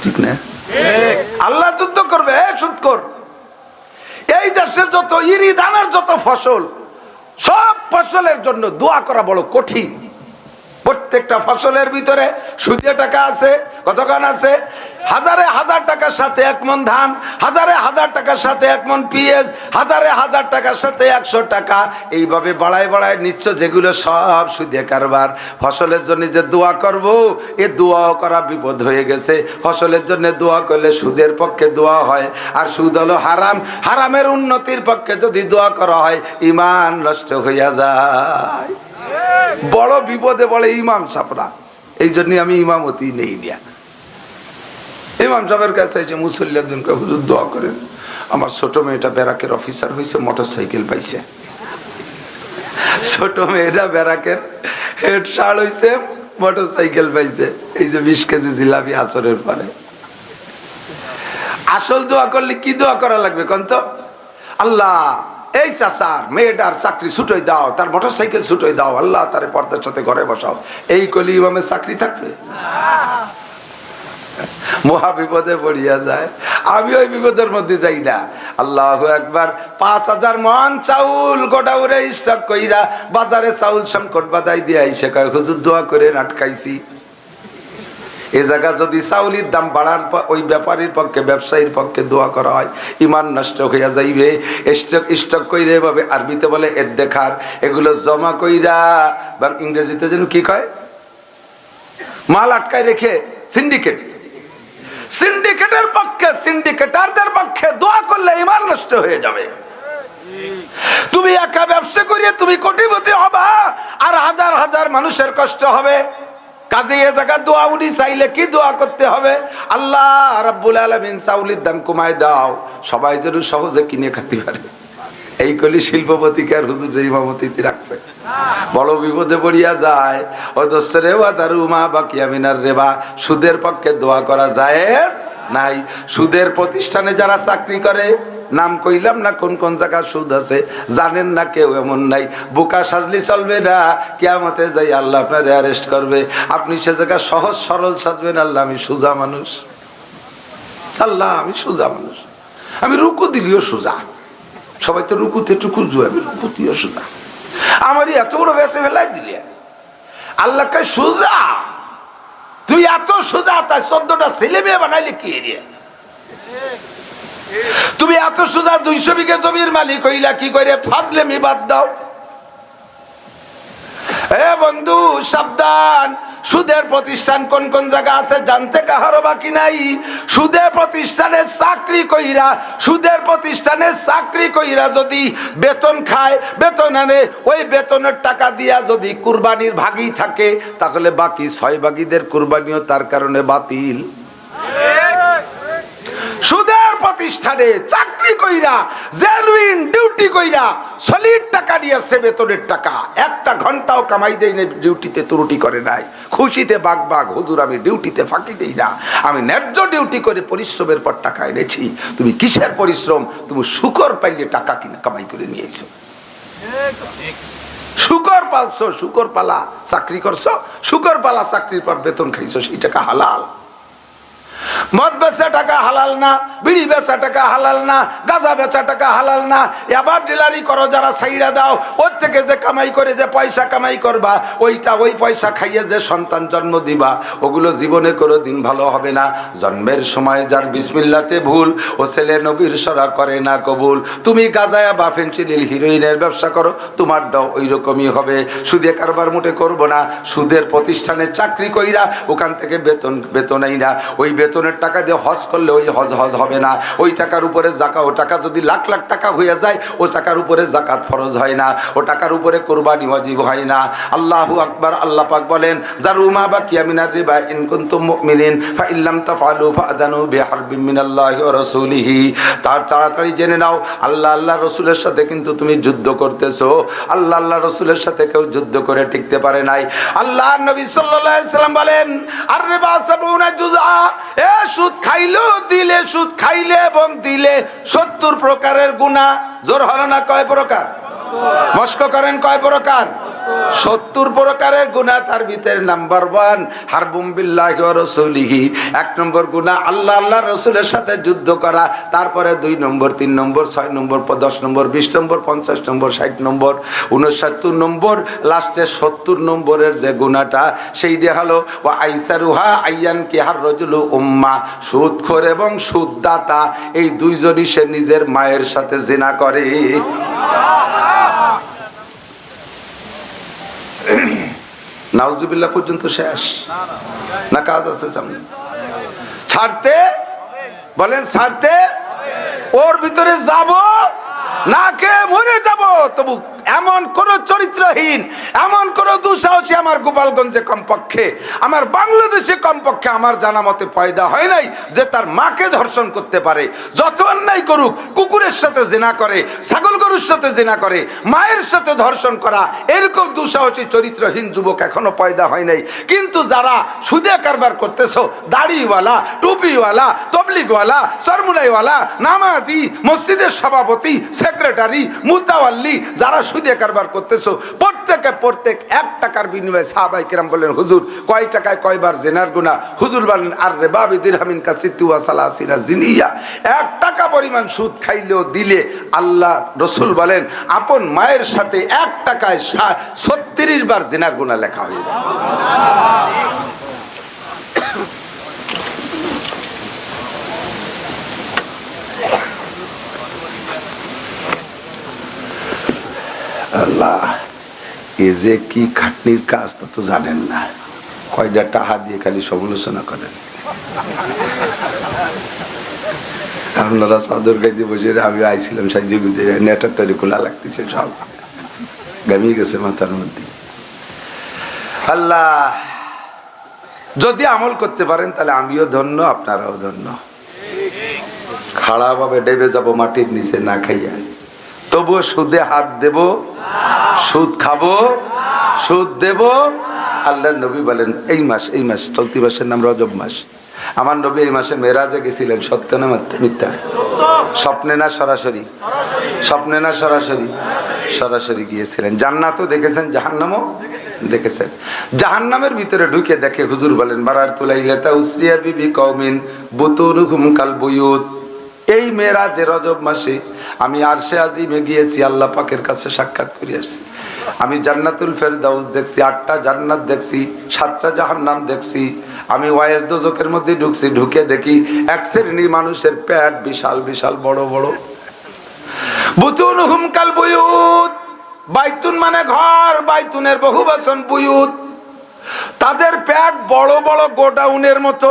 ঠিক না? আল্লাহ যুদ্ধ করবে। সুদখোর, এই দেশে যত ইরি দানার যত ফসল, সব ফসলের জন্য দোয়া করা বড় কঠিন। প্রত্যেকটা ফসলের ভিতরে সুদে টাকা আছে। কতক্ষণ আছে? হাজারে হাজার টাকার সাথে 1 মণ ধান, হাজারে হাজার টাকার সাথে 1 মণ পেঁয়াজ, হাজারে হাজার টাকার সাথে 100 টাকা, এইভাবে বাড়ায় বাড়ায় নিচ্ছ, যেগুলো সব সুদে কারবার। ফসলের জন্য যে দোয়া করব, এ দোয়াও করা বিপদ হয়ে গেছে। ফসলের জন্য দোয়া করলে সুদের পক্ষে দোয়া হয়, আর সুদ হলো হারাম। হারামের উন্নতির পক্ষে যদি দোয়া করা হয়, ঈমান নষ্ট হইয়া যায়। বড় বিপদে বলে ইমাম সাহেবরা। এই জন্য আমি ইমামতি নেই না। ইমাম সাহেবের কাছে এসে মুসল্লি একজনকে, হুজুর দোয়া করেন, আমার ছোট মেয়েটা ব্যারাকের অফিসার হয়েছে, মোটরসাইকেল পাইছে। ছোট মেয়েটা ব্যারাকের হেড সার হয়েছে, মোটরসাইকেল পাইছে। এই যে 20 কেজি জিলাপি আসরের পরে। আসল দোয়া করলে কি দোয়া করা লাগবে কোন তো? আল্লাহ, এই চাচার মেয়েটার চাকরি ছুটোই দাও, তার মোটরসাইকেল ছুটোই দাও, আল্লাহ তার পর্দার সাথে ঘরে বসাও। এই কলি ইমামের চাকরি থাকবে? মহা বিপদে পড়িয়া যায়। আমি ওই বিপদের মধ্যে যাই না। আল্লাহু আকবার। 5000 মণ চাউল গোডাউনে স্টক কইরা বাজারে চাউল সংকট বাধাই দিয়ে আইসে কয়, হুজুর দোয়া করে আটকাইছি। এ জায়গা যদি চাউলের দাম বাড়ার ওই ব্যাপারীর পক্ষে, ব্যবসায়ীর পক্ষে দোয়া করা হয়, ইমান নষ্ট হইয়া যাইবে। স্টক কইরা, এভাবে আরবিতে বলে এদ্দেখার, এগুলো জমা কইরা, বা ইংরেজিতে যেন কি কয়, মাল আটকায় রেখে সিন্ডিকেট। সিন্ডিকেটের পক্ষে, সিন্ডিকেটারদের পক্ষে দোয়া করলে ঈমান নষ্ট হয়ে যাবে। তুমি একা ব্যবসা করিয়ে তুমি কোটিপতি হবা, আর হাজার হাজার মানুষের কষ্ট হবে। কাজে এ জায়গা দোয়া উনি চাইলে কি দোয়া করতে হবে? আল্লাহ রাব্বুল আলামিন চাউলের দাম কমায় দাও, সবাই যেন সহজে কিনে খেতে পারে। এই কলি শিল্পপতিকে আর হুজুর ইমামতিতে রাখবে। বড় বিপদে পড়িয়া যায়। ও দোস্ত রে, ওয়াদারুমা বাকিয়া মিনার রিবা, সুদের পক্ষে দোয়া করা জায়েজ নাই। সুদের প্রতিষ্ঠানে যারা চাকরি করে, নাম কইলাম না কোন কোন জায়গায় সুদ আছে, জানেন না কেউ, এমন নাই। বোকা সাজলি চলবে না, কিয়ামতে যাই আল্লাহ আপনার অ্যারেস্ট করবে। আপনি সে জায়গায় সহজ সরল সাজবেন, আল্লাহ আমি সোজা মানুষ, আল্লাহ আমি সোজা মানুষ, আমি রুকু দিলিও সোজা। সবাই তো রুকুতে টুকু জুয়ে, আমি রুকুতিও সোজা। আমারই এত বড় বেসে ফেলাই দিলে আল্লাহ কয় সোজা। তুই এত সোজা, তাই 14টা ছেলে মেয়ে বানাইলে কি এরিয়া? তুমি এত সোজা, 200 বিঘা জমির মালিক হইলা কি করে? ফাজলেমি বাদ দাও। এ বন্ধু সাবধান, সুদের প্রতিষ্ঠান কোন কোন জায়গা আছে জানতে কাহারও বাকি নাই। সুদের প্রতিষ্ঠানে চাকরি কইরা, সুদের প্রতিষ্ঠানে চাকরি কইরা যদি বেতন খায়, বেতন আনে, ওই বেতনের টাকা দিয়া যদি কুরবানির ভাগই থাকে, তাহলে বাকি 6 ভাগীদের কুরবানিও তার কারণে বাতিল। সুদের প্রতিষ্ঠানে চাকরি কইরা, জেনুইন ডিউটি কইরা, সলিড টাকা দিয়েছে, বেতনের টাকা, 1টা ঘন্টাও কামাই দেই না, ডিউটিতে ত্রুটি করে নাই, খুশিতে বাগ বাগ, হুজুর আমি ডিউটিতে ফাঁকি দেই না, আমি ন্যায্য ডিউটি করে পরিশ্রমের পর টাকা এনেছি। তুমি কিসের পরিশ্রম? তুমি শুকর পাইলে টাকা কিনে কামাই করে নিয়েছো। শুকর পালছো, শুকর পালা চাকরি করছো, শুকর পালা চাকরির পর বেতন খাইছো, সেই টাকা হালাল। মদ বেচা টাকা হালাল না, বিড়ি বেচা টাকা হালাল না, গাঁজা বেচা টাকা হালাল না। এবার ডিলারি করো যারা, সাইরা দাও, ওর থেকে যে কামাই করে যে পয়সা কামাই করবা, ওইটা ওই পয়সা খাইয়ে যে সন্তান জন্ম দিবা, ওগুলো জীবনে কোনো দিন ভালো হবে না। জন্মের সময় যার বিসমিল্লাতে ভুল, ও ছেলে নবীর সরা করে না কবুল। তুমি গাঁজায়া বা ফেন্সিডিল হিরোইনের ব্যবসা করো, তোমার দাও ওই রকমই হবে। সুদে কারবার মোটে করবো না। সুদের প্রতিষ্ঠানে চাকরি কইরা ওখান থেকে বেতন এই না, ওই বেতনের টাকা দিয়ে হজ করলে ওই হজ হবে না। ওই টাকার উপরে জাকাত, ও টাকা যদি লাখ লাখ টাকা হয়ে যায়, ও টাকার উপরে জাকাত ফরজ হয় না, ও টাকার উপরে কুরবানি ওয়াজিব হয় না। আল্লাহু আকবার। আল্লাহ পাক বলেন, জারুমা বাকিয়া মিনার রিবা ইন কুনতুম মুমিনিন ফাইল্লাম তাফআলু ফাআদানু বিহারবিম মিনাল্লাহি ওয়া রাসূলিহি। তার তাড়াতাড়ি জেনে নাও, আল্লাহ রাসূলের সাথে কিন্তু তুমি যুদ্ধ করতেছো। আল্লাহ রাসূলের সাথে কেউ যুদ্ধ করে টিকতে পারে নাই। আল্লাহর নবী সাল্লাল্লাহু আলাইহি সাল্লাম বলেন, আর রিবা সাবুনা জুজআ, এ সুদ খাইলেও দিলে, সুদ খাইলে এবং দিলে 70 প্রকারের গুনাহ। জোর হলো না? কয় প্রকার? মস্ক করেন কয় প্রকার? 70 প্রকারের গুনাহ, তার ভিতরে নাম্বার 1 হারবুম বিল্লাহি ওয়া রাসূলিহি। 1 নম্বর গুনাহ আল্লাহ আল্লাহর রাসূলের সাথে যুদ্ধ করা। তারপরে 2 নম্বর, 3 নম্বর, 6 নম্বর, 10 নম্বর, 20 নম্বর, 50 নম্বর, 60 নম্বর, 69 নম্বর, লাস্টে 70 নম্বরের যে গুনাহটা সেইটা হলো ওয়া আইসারুহা আইয়ান কি হার রাজুলু উম্মা, সুদখোর এবং সুদদাতা এই দুইজনই সে নিজের মায়ের সাথে জিনা করে। নাউজুবিল্লাহ পর্যন্ত শেষ না কাজ আছে সামনে? ছাড়তে বলেন, ছাড়তে ওর ভিতরে যাব না কে মরে যাব, তবু এমন কোন চরিত্রহীন, এমন কোন দুঃসাহসী আমার গোপালগঞ্জে কমপক্ষে, আমার বাংলাদেশে কমপক্ষে আমার জানা মতে পয়দা হয় নাই যে তার মাকে ধর্ষণ করতে পারে। যত অন্যায় করুক, কুকুরের সাথে জিনা করে, ছাগল গরুর সাথে জিনা করে, মায়ের সাথে ধর্ষণ করা, এরকম দুঃসাহসী চরিত্রহীন যুবক এখনো পয়দা হয় নাই। কিন্তু যারা সুদে কারবার করতেছো, দাড়িওয়ালা, টুপিওয়ালা, তবলিগওয়ালা, সরমুনাইওয়ালা, নামাজি, মসজিদের সভাপতি, সেক্রেটারি, মুতাওয়াল্লি, যারা সুদে কারবার করতেছো, প্রত্যেক 1 টাকার বিনিময়ে সাহাবায়ে কেরাম বলেন, হুজুর কয় টাকায় কয়বার জিনার গুনাহ? হুজুর বলেন, আর রিবা বিদিরহামিন কাসিতু ওয়া সালাসিনা জিনিয়া, 1 টাকা পরিমাণ সুদ খাইলেও দিলে আল্লাহ রাসূল বলেন আপন মায়ের সাথে 1 টাকায় 36 বার জিনার গুনাহ লেখা হয়ে যায়। আল্লাহ, এ যে কি খাটনির কাজ তা তো জানেন না। কয়টা টাকা দিয়ে খালি সমালোচনা করেন। আপনারা চাদর গাইতে বসে, আমি আইছিলাম সাইজে গুজে, নেটারটারি খোলা লাগতেছে, সব গামিয়ে গেছে মাথার মধ্যে। আল্লাহ, যদি আমল করতে পারেন তাহলে আমিও ধন্য, আপনারাও ধন্য। খাড়া ভাবে ডেবে যাব মাটির নিচে না খাইয়া, তবুও সুদে হাত দেব, সুদ খাবো, সুদ দেব। আল্লাহর নবী বলেন, এই মাস চলতি মাসের নাম রজব মাস। আমার নবী এই মাসে মেরাজে গেছিলেন। সত্য না মিথ্যা? স্বপ্নে না সরাসরি? স্বপ্নে না সরাসরি? সরাসরি গিয়েছিলেন। জান্নাতও দেখেছেন, জাহান্নামও দেখেছেন। জাহান্নামের ভিতরে ঢুকে দেখে, হুজুর বলেন, বারার তুলাইলাতা উসরিয়া বিবি কওমিন বুতুরুহুম কাল বুয়ুত। এই মেরাজে রজব মাসে আমি আরশে আজিমে গিয়েছি, আল্লাহ পাকের কাছে সাক্ষাৎ করে আসছি। আমি জান্নাতুল ফেরদাউস দেখছি, 8টা জান্নাত দেখছি, 7টা জাহান্নাম দেখছি। আমি ওয়াইল দোজখের মধ্যে ঢুকছি, ঢুকে দেখি এক শ্রেণীর মানুষের পেট বিশাল বিশাল বড় বড়। বুতুনহুম কাল বুয়ুত, বাইতুন মানে ঘর, বাইতুনের বহুবচন বুয়ুত। তাদের পেট বড় বড় গোডাউনের মতো,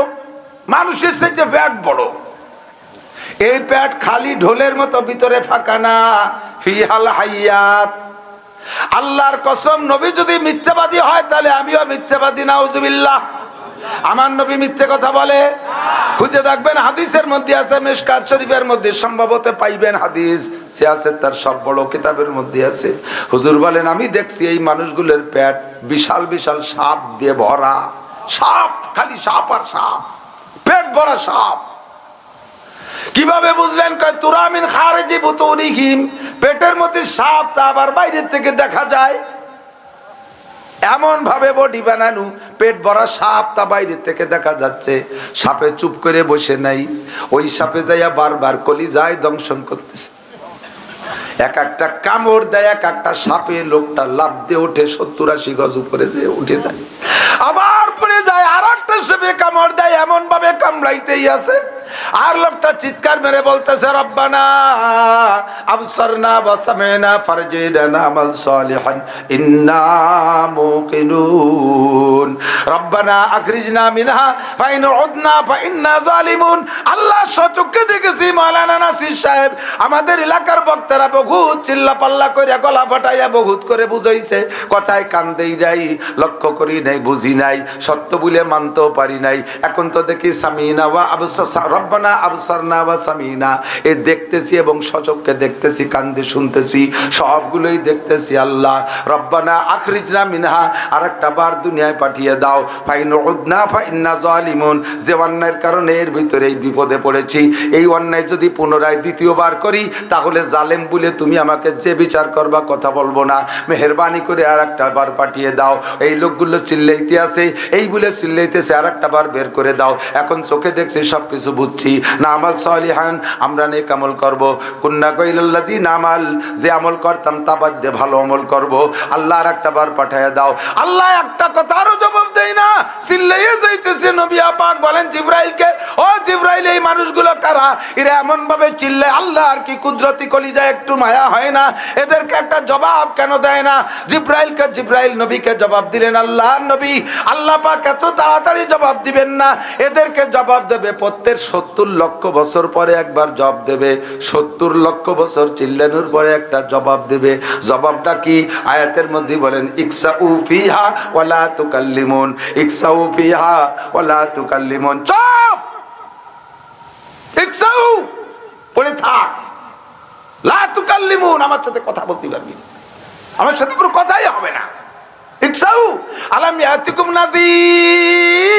মানুষের সাথে পেট বড়। এই পেট খালি ঢোলের মতো, ভিতরে ফাঁকা না। ফিহাল হাইয়াত। আল্লাহর কসম, নবী যদি মিথ্যাবাদী হয় তাহলে আমিও মিথ্যাবাদী, নাউজুবিল্লাহ। আমার নবী মিথ্যে কথা বলে? খুঁজে দেখবেন, হাদিসের মধ্যে আছে, মিশকাত শরীফের মধ্যে সম্ভবত পাইবেন হাদিস, সে আছে তার সব বড় কিতাবের মধ্যে আছে। হুজুর বলেন, আমি দেখছি এই মানুষগুলোর পেট বিশাল বিশাল সাপ দিয়ে ভরা। সাপ, খালি সাপ আর সাপ, পেট ভরা সাপ। কিভাবে বুঝলেন? কয় তুরামিন খারিজি বুতুনিহিম, পেটের মধ্যে সাপ, তা আবার বাইরের থেকে দেখা যায়। এমন ভাবে বডি বানানো, পেট ভরা সাপ, তা বাইরের থেকে দেখা যাচ্ছে। সাপে চুপ করে বসে নাই, ওই সাপে যাইয়া বারবার কলিজায় দংশন করতেছে। এক একটা কামড় দেয়, এক একটা সাপে লোকটা লাফ দিয়ে ওঠে, 70-80 গজ উপরে যে উঠে যায়, আবার পড়ে যায়। আর একটা সাপে কামড় দেয়, এমন ভাবে কামড়াইতেই আছে। আর লোকটা চিৎকার মেরে বলতেছে, রব্বানা আবসারনা ওয়া সামি'না ফারজি'না আমাল সালিহান ইন্না মুকিনুন, রব্বানা আখরিজনা মিনহা ফাইন উদনা ফাইন্না জালিমুন। আল্লাহ সচক্ষে দেখেছি, মাওলানা নাসির সাহেব আমাদের এলাকার বক্তারা বহুত চিল্লা পাল্লা করে, গলা ফাটাইয়া বহুত করে বুঝাইছে, কথায় কান দেই নাই, লক্ষ্য করি নাই, বুঝি নাই, সত্য বলে মানতেও পারি নাই। এখন তো দেখি সামি'না ওয়া আবসারনা রব্বানা আবসারনা ওয়া সামিনা, এই দেখতেছি এবং সচক্ষে দেখতেছি, কান্দে শুনতেছি, সবগুলোই দেখতেছি আল্লাহ। রব্বানা আখরিজনা মিনহা, আরেকটা বার দুনিয়ায় পাঠিয়ে দাও। ফাইন উদনা ফাইন্না জালিমুন, যে অন্যায়ের কারণে এর ভিতরে এই বিপদে পড়েছি, এই অন্যায় যদি পুনরায় দ্বিতীয়বার করি তাহলে জালেম বলে তুমি আমাকে যে বিচার করবা কথা বলবো না, মেহেরবানি করে আরেকটা বার পাঠিয়ে দাও। এই লোকগুলো চিল্লাইতে আছে, এই বলে চিল্লাইতেছে, আরেকটা বার বের করে দাও। এখন চোখে দেখছি, সবকিছু বুঝছি না। আমাল সালিহান, আমরা নেক আমল করব। কুন্না কইলাল্লাযী নামাল, যে আমল করতাম তা বাদ দিয়ে ভালো আমল করব। আল্লাহ আরেকটা বার পাঠিয়ে দাও। আল্লাহ একটা কথা আরো জবাব দেয় না, চিল্লাইয়ে যাইতেছে। নবী পাক বলেন জিবরাইলকে, ও জিবরাইল, এই মানুষগুলো কারা? এরা এমন ভাবে চিল্লায়, আল্লাহ আর কি কুদরতি কলিজায় একটু মায়া হয় না? এদেরকে একটা জবাব কেন দেয় না? জিবরাইল নবীকে জবাব দিলেন, আল্লাহ নবী, আল্লাহ পাক এত তাড়াতাড়ি জবাব দিবেন না, এদেরকে জবাব দেবে প্রত্যেক 70 লক্ষ বছর পরে একবার জবাব দেবে। 70 লক্ষ বছর চিল্লানোর পরে একটা জবাব দেবে। জবাবটা কি? আয়াতের মধ্যে বলেন, ইকসাউ ফিহা ওয়ালা তুকাল্লিমুন, ইকসাউ ফিহা ওয়ালা তুকাল্লিমুন। চুপ, ইকসাউ বলে থাক, লা তুকাল্লিমুন, আমার সাথে কথা বলতে পারবি না, আমার সাথে কোনো কথাই হবে না। ইকসাউ আলাম ইয়াতিকুম নাযীর,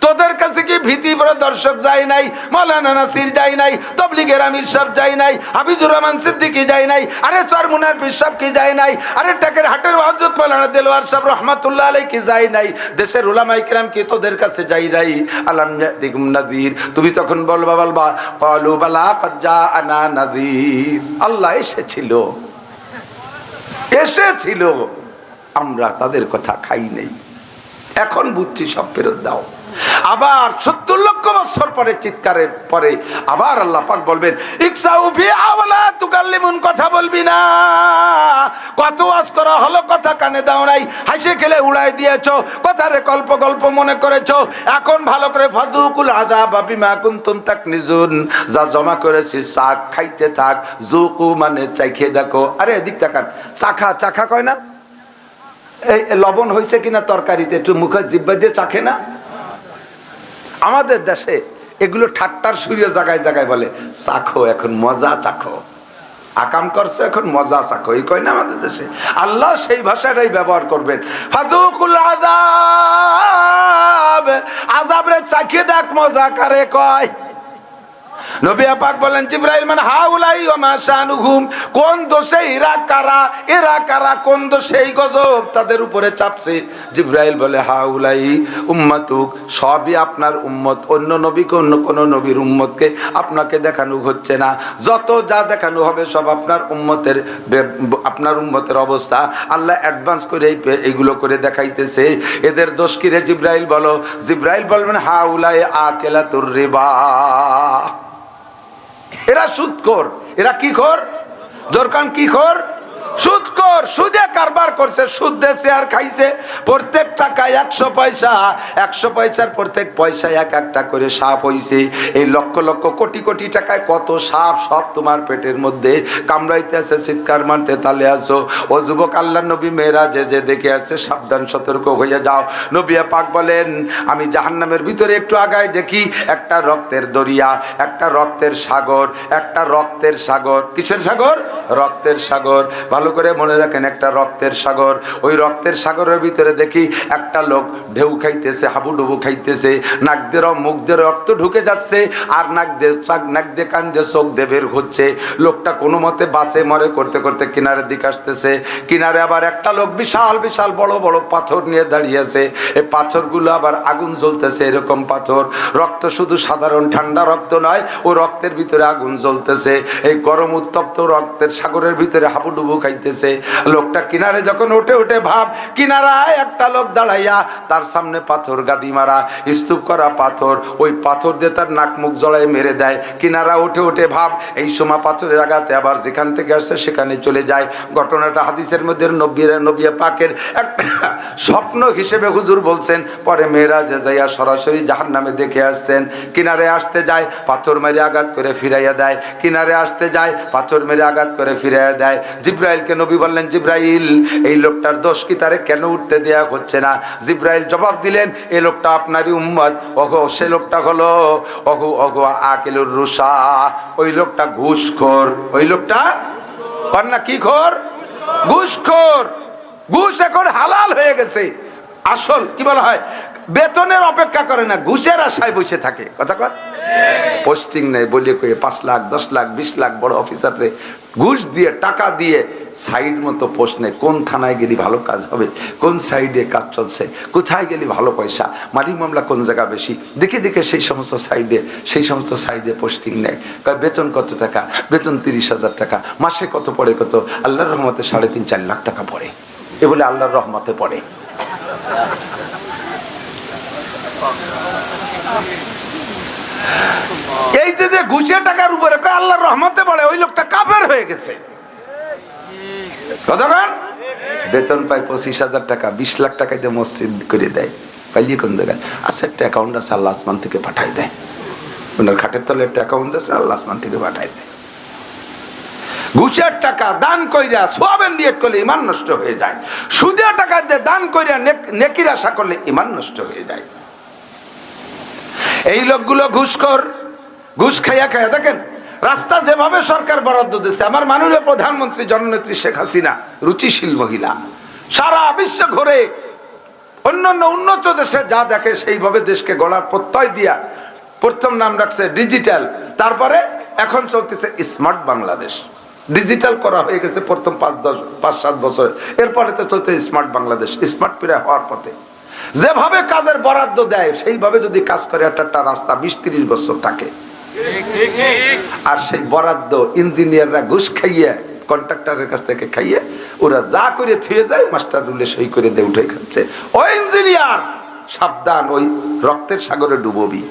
তোদের কাছে কি ভীতি প্রদর্শক যায় নাই? মাওলানা নাসির যায় নাই? তাবলীগের আমির সাহেব যায় নাই? হাফিজুর রহমান সিদ্দিকী যায় নাই? আরে চরমুনার পীর সাহেব কি যায় নাই? আরে টাকের হাটের হযরত মাওলানা দেলোয়ার সাহেব রাহমাতুল্লাহ আলাইহি কি যায় নাই? দেশের উলামায়ে কিরাম কি তোদের কাছে যায় নাই? আলাম ইয়াতিকুম নাযীর, তুমি তখন বলবা ক্বালু বালা ক্বাদ জাআনা নাযীর, আল্লাহ এসেছিল, আমরা তাদের কথা খাই নাই, এখন বুঝছি, সব ফেরত দাও। আবার 70 লক্ষ বছর পরে চিৎকারের পরে আবার আল্লাহ পাক বলবেন, ইকসাউ ফিহা ওয়ালা তুকাল্লিমুন, কথা বলবি না। কত ওয়াজ করা হলো, কথা কানে দাও নাই, হাসি খেলে উড়াই দিয়েছো, কথারে গল্প গল্প মনে করেছো। এখন ভালো করে ফাযুকুল আযাব বিমা কুনতুম তাকনিজুন, যা জমা করেছিস চাখ, খাইতে থাক। যুকু মানে চাইখে দেখো। আরে এদিক তাকান, চাখা, চাখা কয় না? এই লবণ হয়েছে কিনা তরকারিতে একটু মুখে জিহ্বা দিয়ে চাখে না? আমাদের দেশে এগুলো ঠাট্টার সুরিয় জায়গায় জায়গায় বলে, চাখো, এখন মজা চাখো, আকাম করছো, এখন মজা চাখো, এই কয় না আমাদের দেশে? আল্লাহ সেই ভাষাটাই ব্যবহার করবেন, ফাযুকুল আযাব, আযাবরে চাখিয়ে দেখ, মজা কারে কয়? নবী পাক বলেন, জিবরাইল মান হাউলাই ওয়া মা শানুহুম, কোন দোষে এরা কারা, এরা কারা, কোন দোষে এই গজব তাদের উপরে চাপছে? জিবরাইল বলে, হাউলাই উম্মাতুক, সবই আপনার উম্মত, অন্য নবীকে, অন্য কোন নবীর উম্মতকে আপনাকে দেখানো হচ্ছে না, যত যা দেখানো হবে সব আপনার উম্মতের, আপনার উম্মতের অবস্থা আল্লাহ অ্যাডভান্স করে এইগুলো করে দেখাইতেছে। এদের দোষ কি রে জিবরাইল বলো? জিবরাইল বলবেন, হাউলাই আকেলাতুর রিবা, এরা সুদখোর। এরা কি খোর? জোরকান কি খোর? সুদখোর। সুদে কারবার করছে, সুদ দেশে আর খাইছে। প্রত্যেক টাকায় 100 পয়সা, 100 পয়সার প্রত্যেক পয়সায় এক একটা করে সাপ হইছে। এই লক্ষ লক্ষ কোটি কোটি টাকায় কত সাপ, সব তোমার পেটের মধ্যে কামড়াইতে আছে, চিৎকার মারতে তালে আসো। ও যুবক, আল্লাহ নবী মেরাজে যে দেখে আসছে, সাবধান সতর্ক হয়ে যাও। নবী পাক বলেন, আমি জাহান্নামের ভিতরে একটু আগায় দেখি একটা রক্তের দরিয়া, একটা রক্তের সাগর, একটা রক্তের সাগর। কিসের সাগর? রক্তের সাগর। ভালো করে মনে রাখেন, একটা রক্তের সাগর। ওই রক্তের সাগরের ভিতরে দেখি একটা লোক ঢেউ খাইতেছে, হাবুডুবু খাইতেছে, নাক দিয়ে মুখ দিয়ে রক্ত ঢুকে যাচ্ছে, আর নাক দিয়ে কান দিয়ে চোখ দিয়ে বের হচ্ছে। লোকটা কোনো মতে বাসে মরে করতে করতে কিনারের দিকে আসতেছে। কিনারে আবার একটা লোক বিশাল বিশাল বড় বড় পাথর নিয়ে দাঁড়িয়েছে। এই পাথরগুলো আবার আগুন জ্বলতেছে, এরকম পাথর। রক্ত শুধু সাধারণ ঠান্ডা রক্ত নয়, ও রক্তের ভিতরে আগুন জ্বলতেছে। এই গরম উত্তপ্ত রক্তের সাগরের ভিতরে হাবুডুবু খাইতেছে। লোকটা কিনারে যখন উঠে উঠে ভাব, কিনারায় একটা লোক দাঁড়াইয়া, তার সামনে পাথর, গাদি মারা, স্তূপ করা পাথর, ওই পাথর দিয়ে তার নাক মুখ জড়ায় মেরে দেয়। কিনারা উঠে উঠে ভাব, এই সময় পাথরের আঘাতে আবার যেখান থেকে আসছে সেখানে চলে যায়। ঘটনাটা হাদিসের মধ্যে নবী পাকের একটা স্বপ্ন হিসেবে হুজুর বলছেন। পরে মেরাজে যাইয়া সরাসরি জাহান্নামে দেখে আসছেন। কিনারে আসতে যায়, পাথর মেরে আঘাত করে ফিরাইয়া দেয়, কিনারে আসতে যায়, পাথর মেরে আঘাত করে ফিরাইয়া দেয়। জিবরাইল জিব্রাইলকে নবী বললেন, জিব্রাইল এই লোকটার দোষ কি, তারে কেন উঠতে দেয়া হচ্ছে না? জিব্রাইল জবাব দিলেন, এই লোকটা আপনারই উম্মত। ওগো সে লোকটা হলো ওগো ওগো আকিলুর রুশা, ওই লোকটা ঘুষখোর। ওই লোকটা কন্যা কি খোর? ঘুষখোর। ঘুষ এখন হালাল হয়ে গেছে। আসল কি বলা হয়, বেতনের অপেক্ষা করে না, ঘুষের আশায় বসে থাকে। কথা কর, পোস্টিং নেই বলিয়ে কয়ে 5 লাখ 10 লাখ 20 লাখ বড় অফিসাররে ঘুষ দিয়ে টাকা দিয়ে সাইড মতো পোস্ট নেই। কোন থানায় গেলে ভালো কাজ হবে, কোন সাইডে কাজ চলছে, কোথায় গেলে ভালো পয়সা, মালিক মামলা কোন জায়গা বেশি, দেখে দেখে সেই সমস্ত সাইডে পোস্টিং নেয়। বেতন কত টাকা? বেতন 30,000 টাকা। মাসে কত পড়ে? কত? আল্লাহর রহমতে 3.5-4 লাখ টাকা পড়ে। এ বলে আল্লাহর রহমতে পড়ে। এই যে ঘুষের টাকার উপরে আল্লাহর রহমতে পড়ে, ওই লোকটা কাফের হয়ে গেছে। কতক্ষণ বেতন পায়? 25,000 টাকা। 20 লাখ টাকা দিয়ে মসজিদ করে দেয়। পাইলি কোন জায়গায় আছে? একটা অ্যাকাউন্ট আছে, আল্লাহ আসমান থেকে পাঠাই দেয়। ওনার খাটের তলে একটা অ্যাকাউন্ট আছে, আল্লাহ আসমান থেকে পাঠাই দেয়। ঘুষের টাকা দান কইরা সোয়াবের নিয়ত করলে ঈমান নষ্ট হয়ে যায়। সুদের টাকা দিয়ে দান কইরা নেকির আশা করলে ঈমান নষ্ট হয়ে যায়। এই লোকগুলো ঘুষখোর। ঘুষ খাইয়া খাইয়া দেখেন রাস্তা যেভাবে সরকার বরাদ্দ দিচ্ছে। আমার মাননীয় প্রধানমন্ত্রী জননেত্রী শেখ হাসিনা রুচিশীল মহিলা, সারা বিশ্ব ঘুরে অন্যান্য উন্নত দেশে যা দেখে সেইভাবে দেশকে গড়ার প্রত্যয় দিয়া প্রথম নাম রাখছে ডিজিটাল, তারপরে এখন চলতেছে স্মার্ট বাংলাদেশ। ডিজিটাল করা হয়ে গেছে প্রথম 5-7 বছর, এরপরে তো চলতে স্মার্ট বাংলাদেশ। স্মার্ট প্রায় হওয়ার পথে। যেভাবে কাজের বরাদ্দ দেয় সেইভাবে যদি কাজ করে একটা রাস্তা 20-30 বছর থাকে। আর সেই বরাদ্দ ইঞ্জিনিয়াররা ঘুষ খাইয়ে, কন্ট্রাক্টরের কাছ থেকে খাইয়ে ওরা যা করে থুয়ে যায়, মাস্টার রুলে সই করে দিয়ে উঠে খাচ্ছে। ওই ইঞ্জিনিয়ার সাবধান, ওই রক্তের সাগরে ডুববি।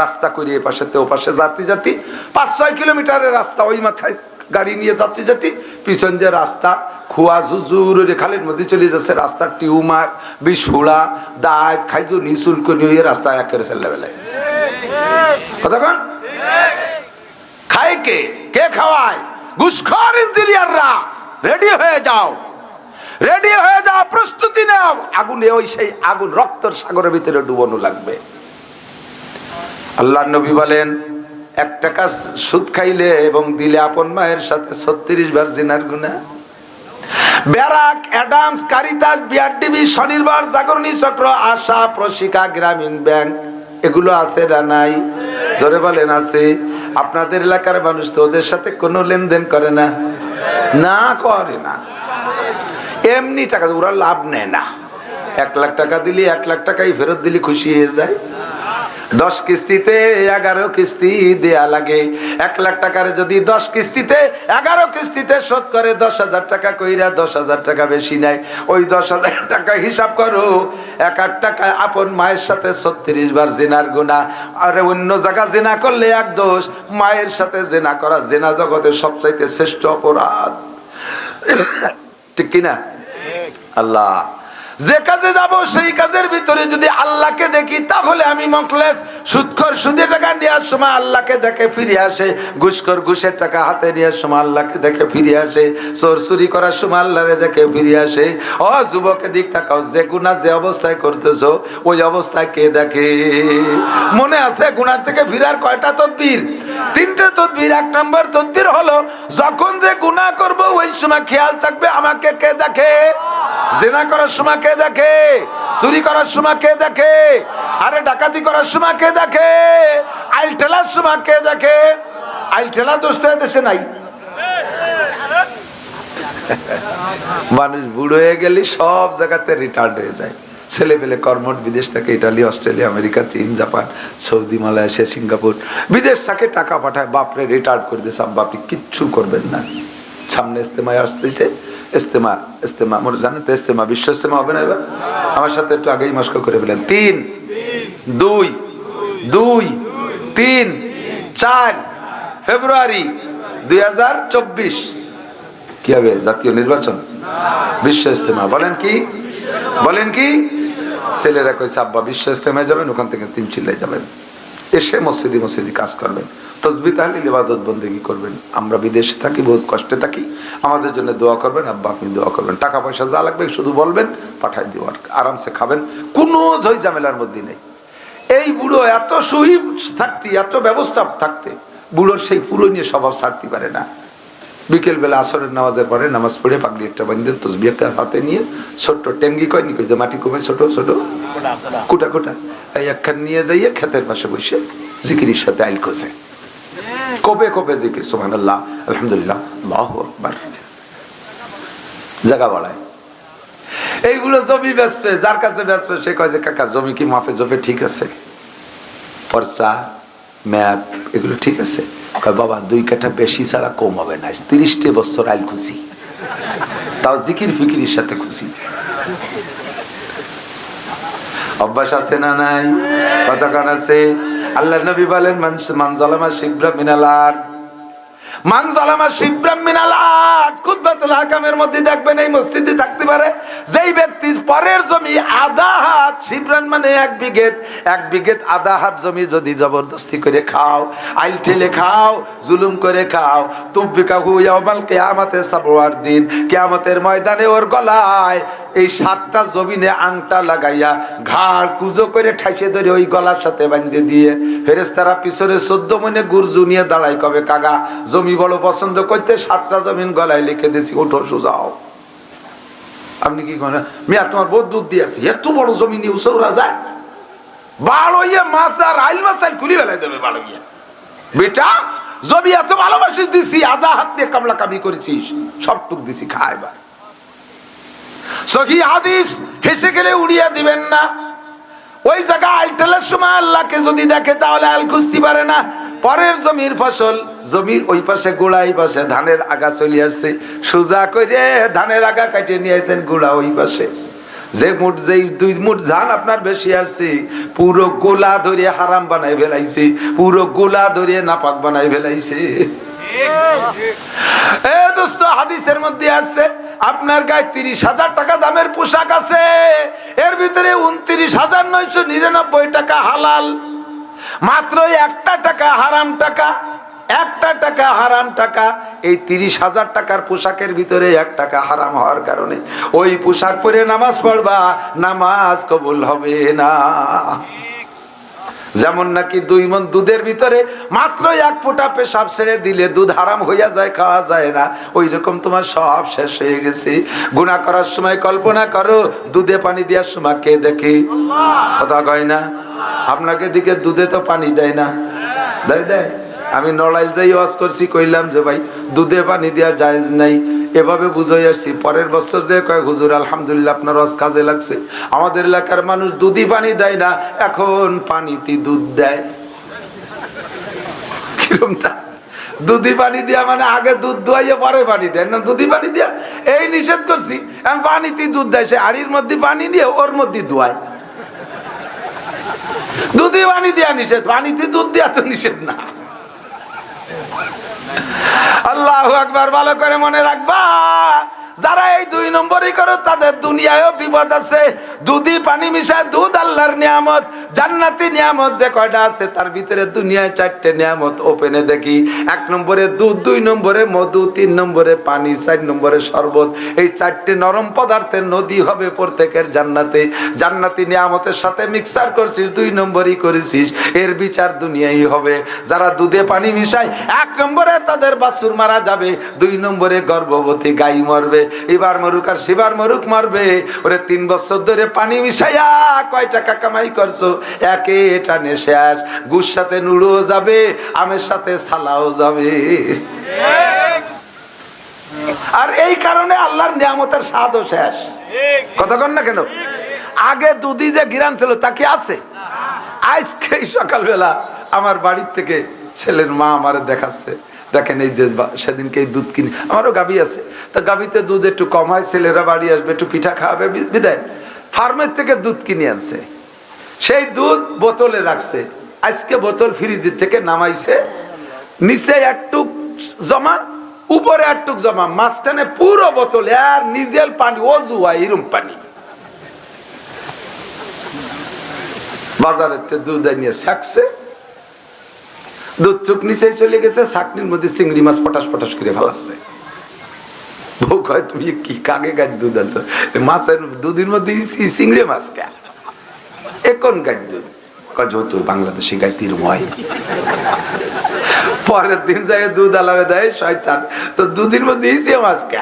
রাস্তা করে এ পাশে ও পাশে জাতি 5-6 কিলোমিটারের রাস্তা, ওই মাথায় গাড়ি নিয়ে যাত্রী পিছন যে রাস্তা খুয়া জুজুর খালের মধ্যে চলে যাচ্ছে। রাস্তার টিউমার, বিস্ফোড়া, দাঁত খাইজু নিচুল করে রাস্তা একেবারে ছেলে বেলায়। কতক্ষণ খায় কে খাওয়ায়? ঘুষখোর ইঞ্জিনিয়াররা। রেডি হয়ে যাও, প্রস্তুতি নাও। আগুনে ওই সেই আগুন রক্তের সাগরের ভিতরে ডুবানো লাগবে। আল্লাহর নবী বলেন, 1 টাকা সুদ খাইলে এবং দিলে আপন মায়ের সাথে 36 বার জিনার গুনাহ। ব্যারাক, অ্যাডামস, কারিতাস, বিআরডিবি, স্বনির্ভর, জাগরণী চক্র, আশা, প্রশিকা, গ্রামীণ ব্যাংক, এগুলো আছে না নাই? জোরে বলেন আছে। আপনাদের এলাকার মানুষ তো ওদের সাথে কোনো লেনদেন করে না, না করে না। এমনি টাকা ওরা লাভ নেয় না। 1 লাখ টাকা দিলি 1 লাখ টাকাই ফেরত দিলি খুশি হয়ে যায়। 10 কিস্তিতে 11 কিস্তি দেয়া লাগে। 1 লাখ টাকার যদি 10 কিস্তিতে 11 কিস্তিতে শোধ করে 10,000 টাকা কইরা 10,000 টাকা বেশি নেয়। ওই 10,000 টাকা হিসাব করো, 1 টাকায় আপন মায়ের সাথে 36 বার জিনার গুনাহ। আর অন্য জায়গা জিনা করলে 1 দোষ, মায়ের সাথে জিনা করা জিনা জগতে সবচাইতে শ্রেষ্ঠ অপরাধ। ঠিক কিনা? আল্লাহ যে কাজে যাব সেই কাজের ভিতরে যদি আল্লাহকে দেখি তাহলে আমি মুখলেস। সুদখোর সুদের টাকা নেওয়ার সময় আল্লাহকে দেখে ফিরে আসে, ঘুষখোর ঘুষের টাকা হাতে নেওয়ার সময় আল্লাহকে দেখে ফিরে আসে, চোর চুরি করার সময় আল্লাহরে দেখে ফিরে আসে। ও যুবকের দিক তাকাও, যে গুনাহ যে অবস্থায় করতেছো ওই অবস্থায় কে দেখে? মনে আছে গুনাহ থেকে ফিরার কয়টা তদবির? 3টে তদবির। 1 নম্বর তদবির হলো যখন যে গুনাহ করব ওই সময় খেয়াল থাকবে আমাকে কে দেখে। জিনা করার সময় কে দেখে? চুরি করার সময় কে দেখে? আরে ডাকাতি করার সময় কে দেখে? আইল ঠেলার সময় কে দেখে? আইল ঠেলা দোষ তো দেশে নাই। মানুষ বুড়ো হয়ে গেলে সব জায়গাতে রিটায়ার্ড হয়ে যায়। ছেলে পেলে কর্মঠ বিদেশ থেকে, ইটালি, অস্ট্রেলিয়া, আমেরিকা, চীন, জাপান, সৌদি, মালয়েশিয়া, সিঙ্গাপুর, বিদেশ থেকে টাকা পাঠায়। বাপরে রিটায়ার্ড করে দিয়েছে, আব্বা আপনি কিচ্ছু করবেন না। সামনে ইস্তেমায় আসতেছে, ইস্তেমা মোর জানেন তো, ইস্তেমা বিশ্ব ইস্তেমা হবে না এবার? আমার সাথে একটু আগেই মস্ক করে বলেন। 3, 2, 3, 4 ফেব্রুয়ারি 2024 কি হবে? জাতীয় নির্বাচন, বিশ্ব ইস্তেমা। বলেন কি? ছেলেরা কইছে আব্বা বিশ্ব ইস্তেমায় যাবেন, ওখান থেকে 3 চিল্লায় যাবেন, এসে মসজিদে কাজ করবেন। তাসবিহ তাহলিল ইবাদত বন্দেগী করবেন। আমরা বিদেশে থাকি, বহুত কষ্টে থাকি, আমাদের জন্য দোয়া করবেন। আব্বা আপনি দোয়া করবেন, টাকা পয়সা যা লাগবে শুধু বলবেন, পাঠাই দিব, আর আরামসে খাবেন, কোনো ঝই ঝামেলার মধ্যে নেই। এই বুড়ো এত সহিব থাকতে, এত ব্যবস্থা থাকতে, বুড়োর সেই পুরনো স্বভাব ছাড়তে পারে না। বিকেল বেলা আসরের নামাজের পরে নামাজ পড়ে পাগড়ি একটা বাঁধে তসবিহ একটা হাতে নিয়ে, ছোট্ট টেঙ্গি কয়নি কই যে মাটি কমে ছোট ছোট কুটা কুটা এই একখান নিয়ে যাইয়ে ক্ষেতের পাশে বসে জিকিরের সাথে আইল করছে, কবে কবে জিকির, সুবহানাল্লাহ, আলহামদুলিল্লাহ, আল্লাহু আকবার, জায়গা বাড়ায়। এইগুলো জমি বেচবে, যার কাছে বেচবে সে কয় যে কাকা জমি কি মাপে জপে ঠিক আছে, পর্চা ম্যাপ এগুলো ঠিক আছে? কয় বাবা 2 কাঠা বেশি ছাড়া কম হবে না, 30 বছর আইল খুশি, তাও জিকির ফিকিরের সাথে খুশি। অভ্যাস আছে না নাই? কতক্ষণ আছে? আল্লাহর নবী বলেন মান যালামা শিবরা মিনাল আরদ, মান যালামা শিবরা মিনাল আরদ। খুতবাতুল হাকামের মধ্যে দেখবেন এই মসজিদে থাকতে পারে যেই ব্যক্তি পরের জমি আধা হাত, শিবরান মানে 1 বিঘেত আধা হাত জমি যদি জবরদস্তি করে খাও, আইল ঠেলে খাও, জুলুম করে খাও, তুবিকাহু ইয়াউমাল কিয়ামাতে সাবওয়ার দিন, কিয়ামতের ময়দানে ওর গলায় এই 7টা জমিনে আংটা লাগাইয়া ঘাড় কুজো করে ঠাইসে ধরে ওই গলার সাথে বাঁধে দিয়ে ফেরেশতারা পিছনে 14 মনে গুরজু নিয়ে দাঁড়াই, কবে কাগা জমি বড় পছন্দ করতে 7টা জমিন গলায় লিখে দিয়েছি, ওঠো সোজাও। আপনি কি করেন? মিয়া তোমার বহুত দুধ দিয়েছি, এত বড় জমি নিয়ে উসৌরা যায়, বাড়ো ইয়ে মাছ আর আইল মাছ আইল খুলি বেলায় দেবে, বাড়ো গিয়া বেটা জমি এত ভালোবাসি দিছি, আধা হাত দিয়ে কামলা কামি করেছিস, সবটুক দিছি, খাইবা। সহি হাদিস, হেসে গেলে উড়িয়ে দিবেন না। ওই জায়গা আইলটালের সময় আল্লাহকে যদি দেখে তাহলে আইল খুঁজতে পারে না। পরের জমির ফসল, জমির ওই পাশে গোড়াই পাশে ধানের আগা চলে আসছে, সোজা করে ধানের আগা কাটিয়ে নিয়ে আসছেন গোড়া ওই পাশে, যে মুঠ যেই 2 মুঠ ধান আপনার বেশি আসছে, পুরো গোলা ধরে হারাম বানাই ফেলাইছে, পুরো গোলা ধরে নাপাক বানাই ফেলাইছে। এ দোস্ত, হাদিসের মধ্যে আছে আপনার গায়ে 30,000 টাকা দামের পোশাক আছে, এর ভিতরে 29,999 টাকা হালাল, মাত্র 1টা টাকা হারাম টাকা, 1টা টাকা হারাম টাকা। এই 30,000 টাকার পোশাকের ভিতরে 1 টাকা হারাম হওয়ার কারণে ওই পোশাক পরে নামাজ পড়বা, নামাজ কবুল হবে না। যেমন নাকি 2 মণ দুধের ভিতরে মাত্র 1 ফোঁটা পেশাব ছেড়ে দিলে দুধ হারাম হইয়া যায়, খাওয়া যায় না, ওই রকম তোমার সব শেষ হয়ে গেছে। গুনাহ করার সময় কল্পনা করো দুধে পানি দেওয়ার সময় কে দেখে? কথা কয় না? আপনাকে দিকে দুধে তো পানি দেয় না, দেয়? আমি নড়াইল যাই ওয়াজ করছি, কইলাম যে ভাই দুধে পানি দেওয়া জায়েজ নাই, এভাবে বুঝাই আসছি। পরের বছর যে কয় হুজুর আলহামদুলিল্লাহ আপনার ওয়াজ কাজে লাগছে, আমাদের এলাকার মানুষ দুধই পানি দেয় না, এখন পানিতে দুধ দেয়। কিরকম তা? দুধি পানি দিয়া মানে আগে দুধ দোয়াইয়া পরে পানি দেয় না, দুধি পানি দিয়া এই নিষেধ করছি, এখন পানিতে দুধ দেয়, সে হাড়ির মধ্যে পানি নিয়ে ওর মধ্যে দোয়ায়। দুধি পানি দেয়া নিষেধ, পানিতে দুধ দেয়া তো নিষেধ না। আল্লাহু আকবার। ভালো করে মনে রাখবা, যারা এই 2 নম্বরই করো তাদের দুনিয়ায়ও বিপদ আছে। দুধই পানি মিশায়, দুধ আল্লাহর নিয়ামত, জান্নাতি নিয়ামত যে কয়টা আছে তার ভিতরে দুনিয়ায় 4টে নিয়ামত ওপেনে দেখি। 1 নম্বরে দুধ, 2 নম্বরে মধু, 3 নম্বরে পানি, 4 নম্বরে শরবত। এই 4টে নরম পদার্থের নদী হবে প্রত্যেকের জান্নাতে। জান্নাতি নিয়ামতের সাথে মিক্সার করছিস, 2 নম্বরই করেছিস, এর বিচার দুনিয়ায় হবে। যারা দুধে পানি মিশায়, 1 নম্বরে তাদের বাছুর মারা যাবে, 2 নম্বরে গর্ভবতী গাই মরবে, এবার মরুক আর সেবার মরুক মরবে। ওরে 3 বছর ধরে পানি মিশাইয়া কয় টাকা কামাই করছো, একে টানে শেষ। গুড় সাথে নুড়ও যাবে, আমের সাথে সালাও যাবে। আর এই কারণে আল্লাহর নিয়ামতের স্বাদও শেষ। কতক্ষণ না কেন? আগে দুধি যে গিরান ছিল তা কি আছে? আজকে সকালবেলা আমার বাড়ির থেকে ছেলের মা আমারে দেখাচ্ছে, দেখেন এই যে সেদিনকে এই দুধ কিনে, আমারও গাভী আছে, তা গাভীতে দুধ একটু কম হয়, ছেলেরা বাড়ি আসবে একটু পিঠা খাওয়াবে বিদায় ফার্মের থেকে দুধ কিনে আনছে, সেই দুধ বোতলে রাখছে। আজকে বোতল ফ্রিজের থেকে নামাইছে, নিচে একটুক জমা, উপরে একটুক জমা, মাঝখানে পুরো বোতল আর নিজের পানি, অজু হয় এরম পানি। বাজারের দুধ নিয়ে শাকছে, দুধ চোখ নিচে চলে গেছে, ছাকনির মধ্যে চিংড়ি মাছ পটাশ পটাশ করে ফেলাচ্ছে। বউ কয় তুমি কি কাকে গাছ দুধ আনছো, মাছের দুধের মধ্যে চিংড়ি মাছ কে, এখন গাছ দুধ যত বাংলাদেশি গাই তিরময়। পরের দিন যাই দুধ আলারে দেয় শয়তান, তো দুধের মধ্যে মাছ কে,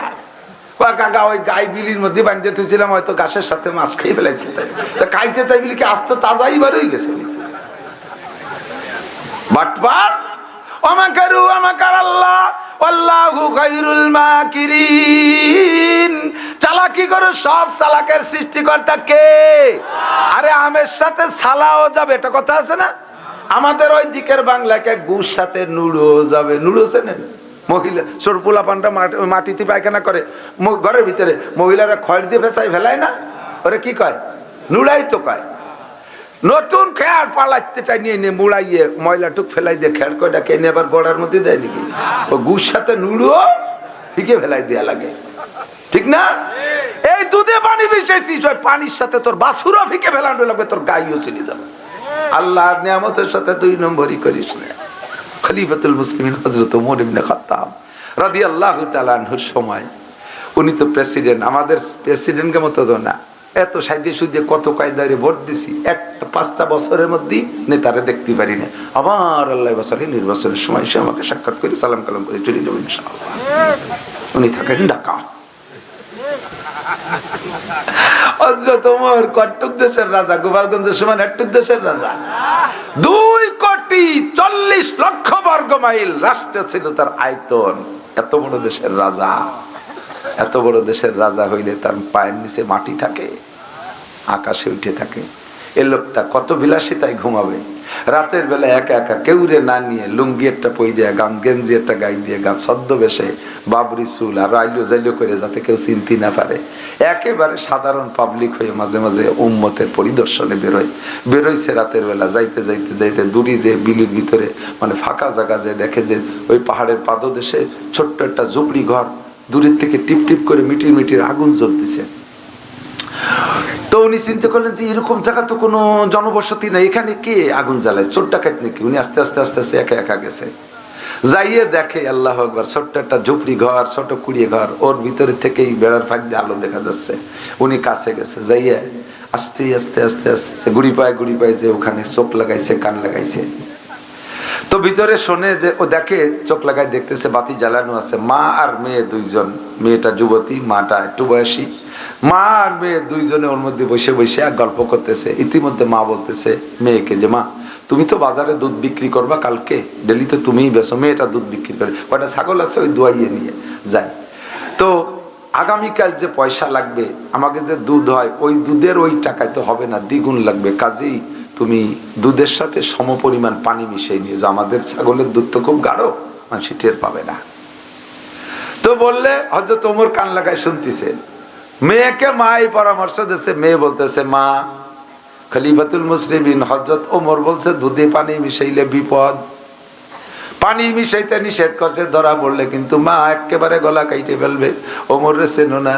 কাকা ওই গাই বিলির মধ্যে বাঁধতে থুছিলাম, হয়তো গাছের সাথে মাছ খেয়ে ফেলাইছে, তাই খাইছে তাই বিলি কি আস্ত তাজাই বার হয়ে গেছে। বাটপার ওমাকারু আমাকার আল্লাহ আল্লাহু খায়রুল মাকিরিন। চালাকি করো, সব চালাকের সৃষ্টিকর্তা কে? আরে আমের সাথে সালাও যাবে, এটা কথা আছে না? আমাদের ওই দিকের বাংলাকে গুড় সাথে নুড়ো যাবে। নুড়ো চেনেন? মহিলা সরপুলা পানটা মাটিতে পায়খানা করে ঘরের ভিতরে, মহিলারা খড় দিয়ে ফেসাই ফেলায় না, ওরে কি কয়? নুড়াই তো কয়। নতুন খেয়ার পালাইতে চাই নিয়ে নিয়ে মুড়াইয়ে ময়লাটুক ফেলাই দিয়ে খেয়ার কয়টা কেনে আবার গড়ার মধ্যে দেয় নাকি? ও গুড় সাথে নুড়ো ফিকে ফেলাই দেয়া লাগে, ঠিক না? এই দুধে পানি মিশাইছিস, ওই পানির সাথে তোর বাছুরও ফিকে ফেলানো লাগবে, তোর গাইও চলে যাবে। আল্লাহর নিয়ামতের সাথে 2 নম্বরই করিস না। খলিফাতুল মুসলিমিন হযরত ওমর ইবনে খাত্তাব রাদিয়াল্লাহু তাআলা আনহুর সময়, উনি তো প্রেসিডেন্ট, আমাদের প্রেসিডেন্টের মতো তো না, এত সাইদে সুদে কত কায়দারে ভোট দিছি, একটা 5টা বছরের মধ্যে নেতারে দেখতে পারি না। আবার আল্লাহ বছরে নির্বাচনের সময় সে আমাকে সাক্ষাৎ করে সালাম কালাম করে চলে যাবেন ইনশাআল্লাহ। উনি থাকেন ঢাকা। হযরত ওমর কট্টুক দেশের রাজা, গোপালগঞ্জের সমান একটুক দেশের রাজা, 2,40,00,000 বর্গ মাইল রাষ্ট্র ছিল তার আয়তন। এত বড় দেশের রাজা, এত বড় দেশের রাজা হইলে তার পায়ের নিচে মাটি থাকে, আকাশে উঠে থাকে। এ লোকটা কত বিলাসিতায় ঘুমাবে, রাতের বেলা একা একা, কেউরে না নিয়ে লুঙ্গি একটা পই দিয়ে গান, গেঞ্জি একটা গাই দিয়ে গান, ছদ্মবেশে বাবরি চুল আর আইলো জাইলো করে, যাতে কেউ চিনতে না পারে, একেবারে সাধারণ পাবলিক হয়ে মাঝে মাঝে উম্মতের পরিদর্শনে বেরোইছে রাতের বেলা। যাইতে যাইতে যাইতে দূরে যে বিলির ভিতরে মানে ফাঁকা জায়গা যে দেখে যে ওই পাহাড়ের পাদদেশে ছোট্ট একটা ঝুপড়ি ঘর, দূরের থেকে টিপ টিপ করে মিটির মিটির আগুন জ্বলতেছে। তো উনি চিন্তা করলেন যে এরকম জায়গা তো কোনো জনবসতি নাই, এখানে কে আগুন জ্বালায়, চোর ডাকাত নাকি? উনি আস্তে আস্তে আস্তে আস্তে একা একা গেছে, যাইয়ে দেখে আল্লাহু আকবার, ছোট্ট একটা ঝুপড়ি ঘর, ছোট কুড়িয়ে ঘর, ওর ভিতরে থেকেই বেড়ার ফাঁক দিয়ে আলো দেখা যাচ্ছে। উনি কাছে গেছে, যাইয়ে আস্তে আস্তে আস্তে আস্তে গুড়ি পায়ে যে ওখানে চোখ লাগাইছে, কান লাগাইছে। তো ভিতরে শোনে যে, ও দেখে চোখ লাগাই দেখতেছে বাতি জ্বালানো আছে, মা আর মেয়ে 2জন, মেয়েটা যুবতী, মাটা একটু বয়সী। মা আর মেয়ে 2জনে ওর মধ্যে বসে বসে এক গল্প করতেছে। ইতিমধ্যে মা বলতেছে মেয়েকে যে, মা তুমি তো বাজারে দুধ বিক্রি করবা কালকে, ডেলি তো তুমিই বেচো। মেয়েটা দুধ বিক্রি করে, কয়টা ছাগল আছে ওই দোয়াইয়ে নিয়ে যায়। তো আগামীকাল যে পয়সা লাগবে, আমাকে যে দুধ হয়, ওই দুধের ওই টাকায় তো হবে না, দ্বিগুণ লাগবে, কাজেই তুমি দুধের সাথে সমপরিমাণ পানি মিশিয়ে নিয়ে যাও, আমাদের ছাগলের দুধ তো খুব গাঢ়, মানুষ টের পাবে না। তো বললে হযরত ওমর কান লাগায় শুনতেছে। মেয়েকে মা এই পরামর্শ দিচ্ছে, মেয়ে বলতেছে, মা খলিফাতুল মুসলিমিন হযরত ওমর বলছে দুধে পানি মিশাইলে বিপদ, পানি মিশাইতে নিষেধ করছে, ধরা পড়লে কিন্তু মা একেবারে গলা কাইটে ফেলবে, ওমর রে চেনো না।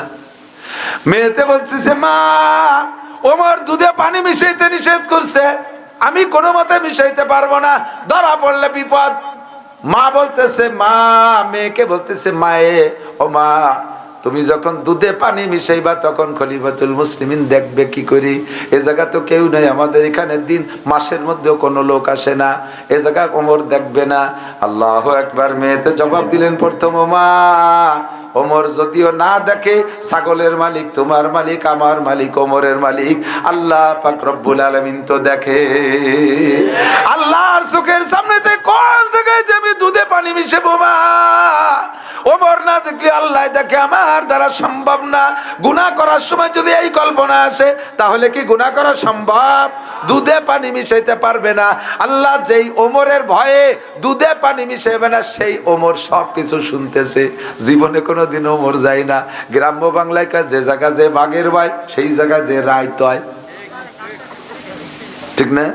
মেয়েতে বলছে, মা ওমর দুধে পানি মিশাইতে নিষেধ করছে, আমি কোনো মতে মিশাইতে পারবো না, ধরা পড়লে বিপদ। মা বলতেছে, মা মেয়েকে বলতেছে, মায়ে ও মা তুমি যখন দুধে পানি মিশাইবা তখন খলিফাতুল মুসলিমিন দেখবে কি করি, এ জায়গা তো কেউ নেই, আমাদের এখানে দিন মাসের মধ্যেও কোনো লোক আসে না, এ জায়গা ওমর দেখবে না। আল্লাহু আকবার। মেয়েতে জবাব দিলেন প্রথম, মা ওমর যদিও না দেখে, ছাগলের মালিক তোমার মালিক, আমার মালিক ওমরের মালিক আল্লাহ পাক রব্বুল আলামিন তো দেখে। আল্লাহর চোখের সামনেতে কোন জায়গায় যে আমি দুধে পানি মিশাবো মা, ওমর না দেখলে আল্লাহ দেখে, আমার দ্বারা সম্ভব না। গুনাহ করার সময় যদি এই কল্পনা আসে, তাহলে কি গুনাহ করা সম্ভব? দুধে পানি মিশাইতে পারবে না। আল্লাহ যেই ওমরের ভয়ে দুধে পানি মিশাইবে না, সেই ওমর সবকিছু শুনতেছে। জীবনে কোনোদিন ওমর যায় না। গ্রাম্য বাংলায় যে জায়গা যে বাঘের ভয়, সেই জায়গায় যে রায় তয়, ঠিক না?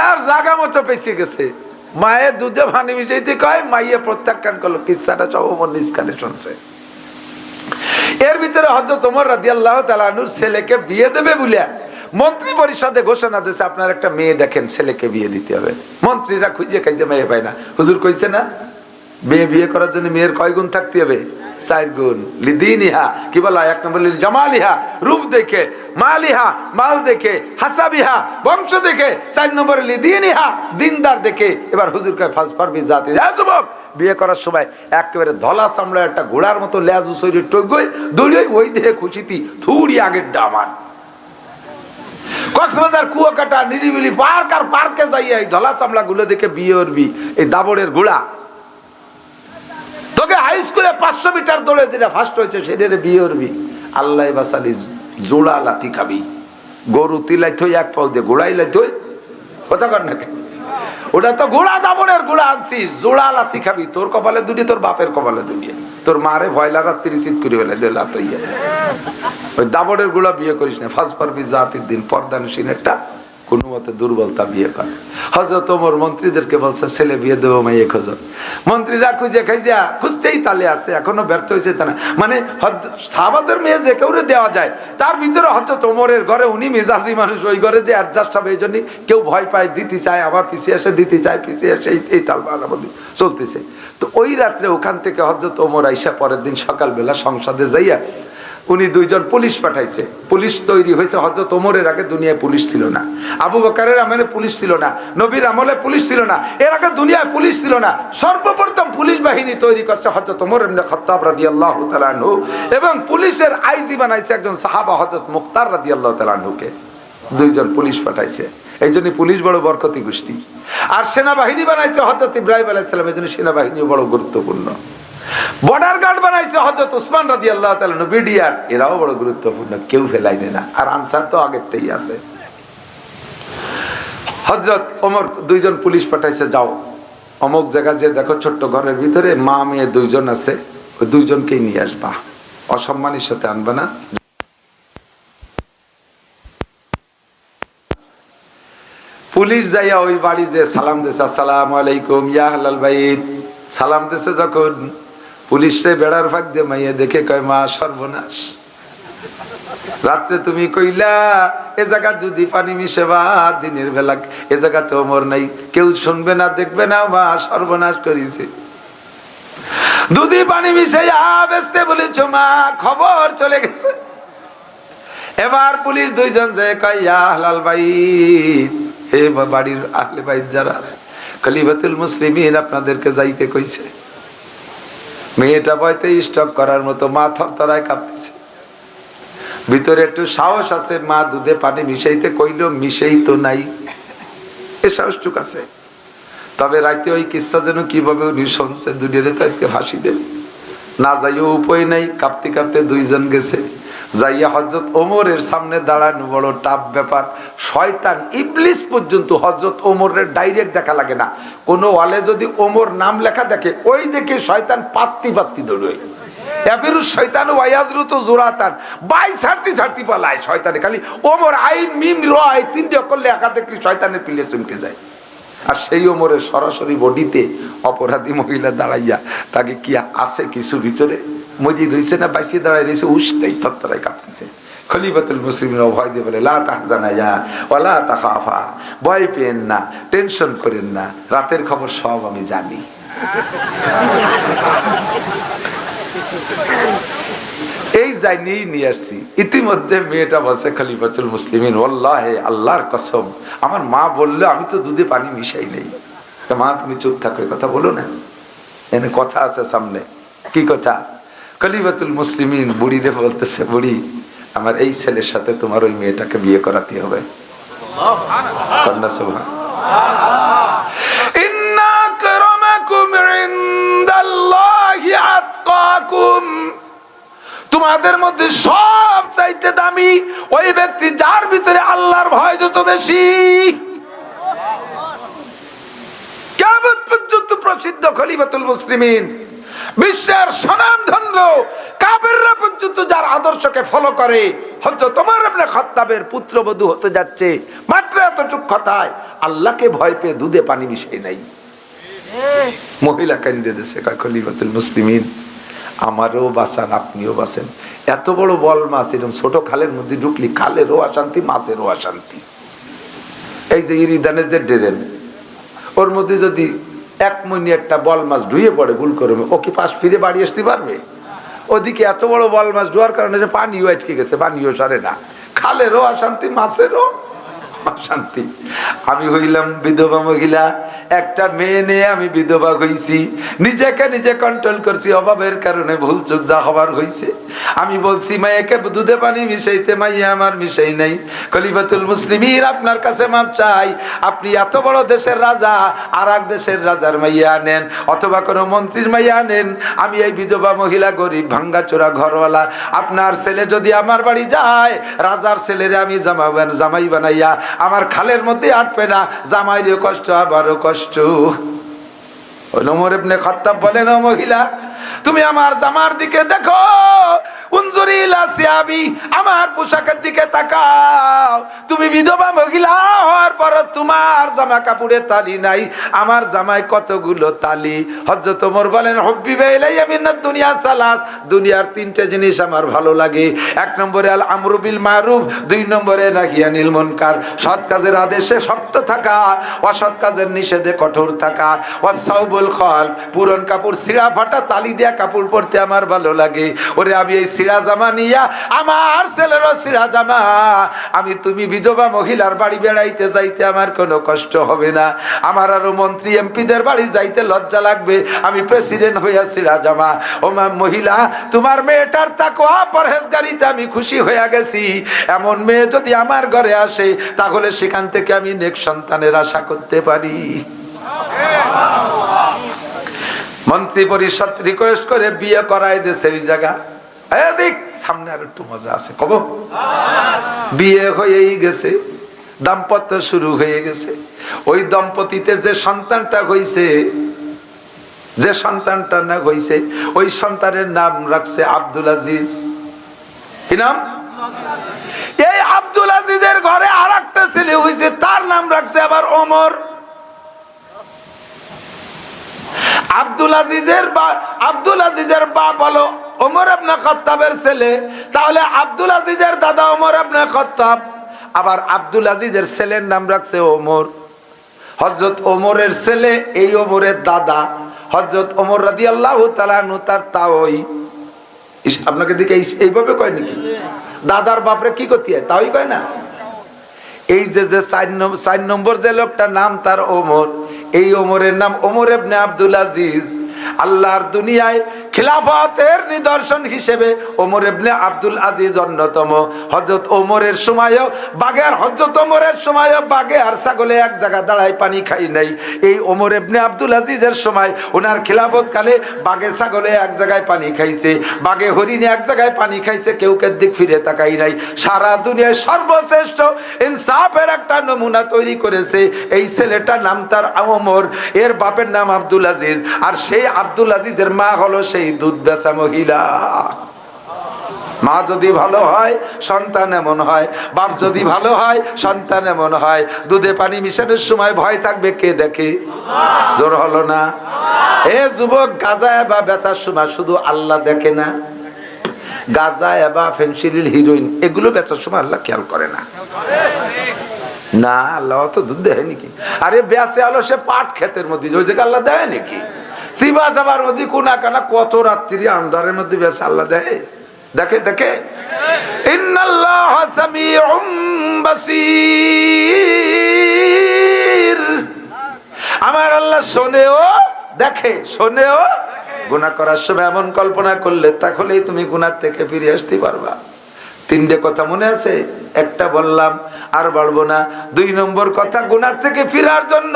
আর জায়গা মতো পেছিয়ে গেছে। মায়ের দুধে পানি মিশাইতে কয়, মাইয়ে প্রত্যাখ্যান করলো। কিচ্ছাটা সব ওমর নিজ কানে শুনছে। এর ভিতরে হযরত ওমর রাদিয়াল্লাহু তাআলা আনহুর ছেলেকে বিয়ে দেবে বলে মন্ত্রী পরিষদে ঘোষণা দিয়েছে আপনার একটা মেয়ে দেখেন, ছেলেকে বিয়ে দিতে হবে। মন্ত্রীরা খুঁজে খাইছে মেয়ে পায় না। হুজুর কইছে না মেয়ে বিয়ে করার জন্য মেয়ের কয় গুণ থাকতে হবে? 4 গুণ। লিদিনিহা, কি বলা, 1 নম্বর লিল জামালিহা, রূপ দেখে, মালিহা, মাল দেখে, হাসাবিহা, বংশ দেখে, 4 নম্বর লিদিনিহা, দিনদার দেখে। এবার হুজুর কয় ফাসফার বি জাতি, হ্যাঁ যুবক, বিয়ে করার সময় একেবারে ধলা চামড়া একটা ঘোড়ার মতো লেজু শরীর টগই দৌড়ই ওই দেহে খুশিতি থুড়ি আগের ডামান। কক্সবাজার কুয়াকাটা নিরিবিলি পার্ক আর পার্কে যাইয়া এই ধলা চামড়া গুলো দেখে বিয়ে করবি, এই দাবড়ের ঘোড়া। তোকে হাই স্কুলে 500 মিটার দৌড়ে যেটা ফার্স্ট হয়েছে সেটারে বিয়ে করবি। আল্লাহ বাসালি জোড়া লাথি খাবি। গরু তিলাই থই 1 পাও দিয়ে, ঘোড়াই লাই থই, কথা কর না কেন? ওটা তো ঘোড়া, দাবড়ের ঘোড়া আনছিস, জোড়া লাথি খাবি। তোর কপালে দুটি, তোর বাপের কপালে দুটি। তোর মারে ভয়লা রাত্রি চিত করে ফেলে দে লাতইয়া। ওই দাবড়ের ঘোড়া বিয়ে করিস না। ফাঁস পারবি জাতির দিন পর্দানসীনেরটা কোন মতে দুর্বলতা বিয়ে কর। হযরত ওমর মন্ত্রীদেরকে বলছে ছেলে বিয়ে দেবো, মাইয়ে খোঁজো। মন্ত্রীরা খুঁজে খাইজা খুঁজতেই তালে আছে, এখনো ব্যর্থ হয়েছে তা না। মানে সাহাবাদের মেয়ে যে কেউ দেওয়া যায়, তার ভিতরে হযরত ওমরের ঘরে, উনি মেজাজি মানুষ, ওই ঘরে যে অ্যাডজাস্ট হবে, এই জন্য কেউ ভয় পায়, দিতে চায়, আবার পিছিয়ে এসে দিতে চায়, পিছিয়ে এসে এই তালবাড়ি চলতেছে। তো ওই রাত্রে ওখান থেকে হযরত ওমর আইসা পরের দিন সকালবেলা সংসদে যাইয়া উনি 2 জন পুলিশ পাঠাইছে। পুলিশ তৈরি হয়েছে। হযরত ওমরের আগে দুনিয়ায় পুলিশ ছিল না, আবু বকরের আমলে পুলিশ ছিল না, নবীর আমলে পুলিশ ছিল না, এর আগে দুনিয়ায় পুলিশ ছিল না। সর্বপ্রথম পুলিশ বাহিনী তৈরি করছে হযরত ওমর ইবনে খাত্তাব রাদিয়াল্লাহু তাআলা আনহু, এবং পুলিশের আইজি বানাইছে একজন সাহাবা হযরত মুখতার রাদিয়াল্লাহু তাআলা আনহুকে। 2 জন পুলিশ পাঠাইছে, এই জন্য পুলিশ বড় বরকতি গোষ্ঠী। আর সেনাবাহিনী বানাইছে হযরত ইব্রাহিম আলাইহিস সালাম, এই জন্য সেনাবাহিনী বড় গুরুত্বপূর্ণ। বর্ডার গার্ড বানাইছে হযরত উসমান রাদিয়াল্লাহু তাআলা, বিডিআর, এরাও বড় গুরুত্বপূর্ণ, কেউ ফেলাই দেয় না। আর আনসার তো আগেরতেই আছে। হযরত ওমর 2 জন পুলিশ পাঠাইছে, যাও অমুক জায়গা যে দেখো ছোট্ট ঘরের ভিতরে মা মেয়ে 2 জন আছে, ওই 2 জনকেই নিয়ে আসবা, অসম্মানের সাথে আনবা না। পুলিশ যাইয়া ওই বাড়ি যে সালাম দিয়েছে, আসসালামু আলাইকুম ইয়া আহলাল বাইত, সালাম দিয়েছে যখন, পুলিশে বেড়ার ফাঁক দিয়ে মাইয়া দেখে কয় মা সর্বনাশ, রাত্রে তুমি কইলা এ জায়গা যদি পানি মিশেবা দিনের বেলা, এ জায়গাতে ওমর নাই, কেউ শুনবে না দেখবে না, মা সর্বনাশ করেছে। দুধি পানি মিশাইয়া বেচতে বলেছ মা, খবর চলে গেছে। এবার পুলিশ 2 জন যে কয় ইয়া আহলাল বাইত, হে বাড়ির আহলে বাইত যারা আছে, খলিফাতুল মুসলিমিন আপনাদেরকে যাইতে কইছে। মেয়েটা বইতে স্টক করার মতো, মা থরথরায় কাঁপতেছে, ভিতরে একটু সাহস আছে, মা দুধে পানি মিশাইতে কইল, মিশেই তো নাই, এ সাহসটুক আছে। তবে রাইতে ওই কিচ্ছা যেন কিভাবে উনি শুনছে, দুনিয়ারে তো আজকে ফাঁসি দেবে না, যাইও উপায় নাই। কাঁপতে কাঁপতে 2 জন গেছে, যাইয়া হযরত ওমরের সামনে দাঁড়ানো বড় টাফ ব্যাপার। শয়তান ইবলিস পর্যন্ত হযরত ওমরের ডাইরেক্ট দেখা লাগে না, কোন ওয়ালে যদি ওমর নাম লেখা দেখে, ওই দেখে শয়তান পাত্তি পাত্তি দৌড়ে। এফিরুস শয়তান ওয়ায়াজরুতু জুরাতান, বাই ছাড়তি ছাড়তি পালায় শয়তানে। খালি ওমর আইন মিম র এই 3টে অক্ষর লেখা দেখলে শয়তানের পিলে চমকে যায়। আর সেই ওমরের সরাসরি বডিতে অপরাধী মহিলা দাঁড়াইয়া, তাকে কি আছে কিছু ভিতরে, মজি রইছে না বাইসে দাঁড়ায় রয়েছে, উস নেই, থরথরায় কাঁপতেছে। খলিফাতুল মুসলিমিন ভয় দিয়ে বলে, লা তাহজানা ইয়া ওয়ালা তাখাফা, ভয় পেয়েন না, টেনশন করেন না, রাতের খবর সব আমি জানি। এই যাইনি নিয়ে আসছি। ইতিমধ্যে মেয়েটা বলছে খলিফাতুল মুসলিমিন, ওয়াল্লাহি আল্লাহর কসম, আমার মা বললে আমি তো দুধে পানি মিশাই নেই। মা তুমি চুপ থাকো, কথা বলো না, এনে কথা আছে সামনে। কি কথা? খলিফাতুল মুসলিমিন বুড়ি রে বলতেছে, বুড়ি আমার এই ছেলের সাথে তোমার ওই মেয়েটাকে বিয়ে করাতে হবে। ইন্না আকরামাকুম ইনদাল্লাহি আতকাকুম, তোমাদের মধ্যে সব চাইতে দামি ওই ব্যক্তি যার ভিতরে আল্লাহর ভয় যত বেশি। কিয়ামত পর্যন্ত প্রসিদ্ধ খলিফাতুল মুসলিমিন, বিশ্বের স্বনামধন্য কাফেররা পর্যন্ত যার আদর্শকে ফলো করে, হযরত ওমর ইবনে খাত্তাবের পুত্রবধূ হতে যাচ্ছে। মাত্র এতটুকু কথায় আল্লাহকে ভয় পেয়ে দুধে পানি মিশাই নাই। মহিলা কান্দে দিয়েছে, খলিফাতুল মুসলিমিন আমারও বাঁচান, আপনিও বাঁচেন, এত বড় বল মাছ এরকম ছোট খালের মধ্যে ঢুকলি খালেরও অশান্তি, মাছেরও অশান্তি। এই যে ইরিদানের যে ড্রেন, ওর মধ্যে যদি 1 মিনিট একটা বল মাছ ঢুয়ে পড়ে ভুল করে, ও কি পাশ ফিরে বাড়ি আসতে পারবে? ওদিকে এত বড় বল মাছ ঢোয়ার কারণে যে পানিও আটকে গেছে, পানিও সরে না, খালেরও অশান্তি, মাছেরও অশান্তি। আমি হইলাম বিধবা মহিলা, একটা মেয়ে নিয়ে আমি বিধবা হইছি, নিজেকে নিজে কন্ট্রোল করছি, অভাবের কারণে ভুল চুক যা হবার হইছে। আমি বলছি মাইয়াকে দুধে পানি মিশাইতে, মাইয়া আমার মিশাই নাই। খলিফাতুল মুসলিমিন আপনার কাছে মাপ চাই, আপনি এত বড় দেশের রাজা, আর এক দেশের রাজার মাইয়া আনেন অথবা কোনো মন্ত্রীর মাইয়া আনেন, আমি এই বিধবা মহিলা গরিব ভাঙ্গাচোরা ঘরওয়ালা, আপনার ছেলে যদি আমার বাড়ি যায়, রাজার ছেলেরে আমি জামাই বানাইয়া আমার খালের মধ্যে আটবে না, জামাইরও কষ্ট আবারও কষ্ট। ওমর ইবনে খাত্তাব বলেন, ও মহিলা তুমি আমার জামার দিকে দেখো, উনজুরি ইলা সিয়াবি, আমার পোশাকের দিকে তাকাও। তুমি বিধবা মহিলা হওয়ার পর তোমার জামা কাপড়ে তালি নাই, আমার জামায় কতগুলো তালি। হযরত ওমর বলেন, হুব্বিবা ইলাইয়া মিনাদ দুনিয়া সালাস, দুনিয়ার 3টে জিনিস আমার ভালো লাগে। 1 নম্বরে আল আমরু বিল মারুফ, 2 নম্বরে নাহি আনিল মুনকার, সৎ কাজের আদেশে শক্ত থাকা, অসৎ কাজের নিষেধে কঠোর থাকা। ওয়াসাউবুল খাল, পুরন কাপড় ছিঁড়া ফাটা তালি দেয়া কাপড় পরতে আমার ভালো লাগে। ওরে আমি এই ছিঁড়া জামা নিয়া, আমার ছেলেরও ছিঁড়া জামা, আমি তুমি বিধবা মহিলার বাড়ি বেড়াইতে যাইতে আমার কোনো কষ্ট হবে না, আমার আরো মন্ত্রী এমপিদের বাড়ি যাইতে লজ্জা লাগবে, আমি প্রেসিডেন্ট হইয়া ছিঁড়া জামা। ও মহিলা, তোমার মেয়েটার তাকওয়া পরহেজগারিতে আমি খুশি হইয়া গেছি। এমন মেয়ে যদি আমার ঘরে আসে, তাহলে সেখান থেকে আমি নেক্সট সন্তানের আশা করতে পারি। মন্ত্রী পরিষদ রিকোয়েস্ট করে বিয়ে করায় দিয়েছে ওই জায়গা। দেখ সামনে আর একটু মজা আছে, কব। বিয়ে হয়েই গেছে, দাম্পত্য শুরু হয়ে গেছে। ওই দম্পতিতে যে সন্তানটা হইছে, যে সন্তানটা না হইছে, ওই সন্তানের নাম রাখছে আব্দুল আজিজ। কি নাম? এই আব্দুল আজিজের ঘরে আর একটা ছেলে হইছে, তার নাম রাখছে আবার ওমর। আব্দুল আজিজের বাপ হলো ওমর ইবনে খাত্তাবের ছেলে, তাহলে আব্দুল আজিজের দাদা ওমর ইবনে খাত্তাব, আবার আব্দুল আজিজের ছেলের নাম রাখছে ওমর। হযরত ওমরের ছেলে এই ওমরের দাদা, হযরত ওমর রাদিয়াল্লাহু তাআলা আনহু তার তাওই। আপনাকে দিকে এইভাবে কয় নাকি? দাদার বাপরে কি করতে হয় তাই কয় না? এই যে 4 নম্বর যে লোকটার নাম তার ওমর, এই ওমরের নাম ওমর ইবনে আব্দুল আজিজ। আল্লাহর দুনিয়ায় খিলাফতের নিদর্শন হিসেবে ওমর ইবনে আব্দুল আজিজ অন্যতম। হযরত ওমরের সময়ও বাগে আর ছাগলে এক জায়গা দাঁড়ায় পানি খাই নাই। এই ওমর ইবনে আব্দুল আজিজের সময় ওনার খিলাফত কালে বাগে ছাগলে এক জায়গায় পানি খাইছে, বাগে হরিণে এক জায়গায় পানি খাইছে, কেউ কে দিক ফিরে তাকাই নাই। সারা দুনিয়ায় সর্বশ্রেষ্ঠ ইনসাফের একটা নমুনা তৈরি করেছে এই ছেলেটার নাম তার ওমর, এর বাপের নাম আব্দুল আজিজ। আর সেই আব্দুল আজিজের মা হলো সেই দুধ বেচা মহিলা। মা যদি ভালো হয় সন্তান এমন হয়, বাপ যদি ভালো হয় সন্তান এমন হয়। দুধে পানি মিশানোর সময় ভয় থাকবে কে দেখে? জোর হলো না? এ যুবক, গাঁজা বা বেচার সময় শুধু আল্লাহ দেখে না, গাঁজা বা ফেনসিডিল হিরোইন এগুলো বেচার সময় আল্লাহ খেয়াল করে না। না, আল্লাহ তো দুধ দেয় নাকি? আরে বেচে আলো সে পাট ক্ষেতের মধ্যে, ওই জায়গায় আল্লাহ দেয় নাকি? সিবা যাবার মধ্যে কোনা কানা কত রাত্রি আন্ধারের মধ্যে বেশ আল্লাহ দেয়, দেখে দেখে। ইন্নাল্লাহ সামিউম বাসীর, আমার আল্লাহ শোনেও দেখে, শোনেও। গুনাহ করার সময় এমন কল্পনা করলে তাহলেই তুমি গুনাহ থেকে ফিরে আসতে পারবা। 3টে কথা মনে আছে? একটা বললাম, আর বলবো না। 2 নম্বর কথা, গুনাহ থেকে ফিরার জন্য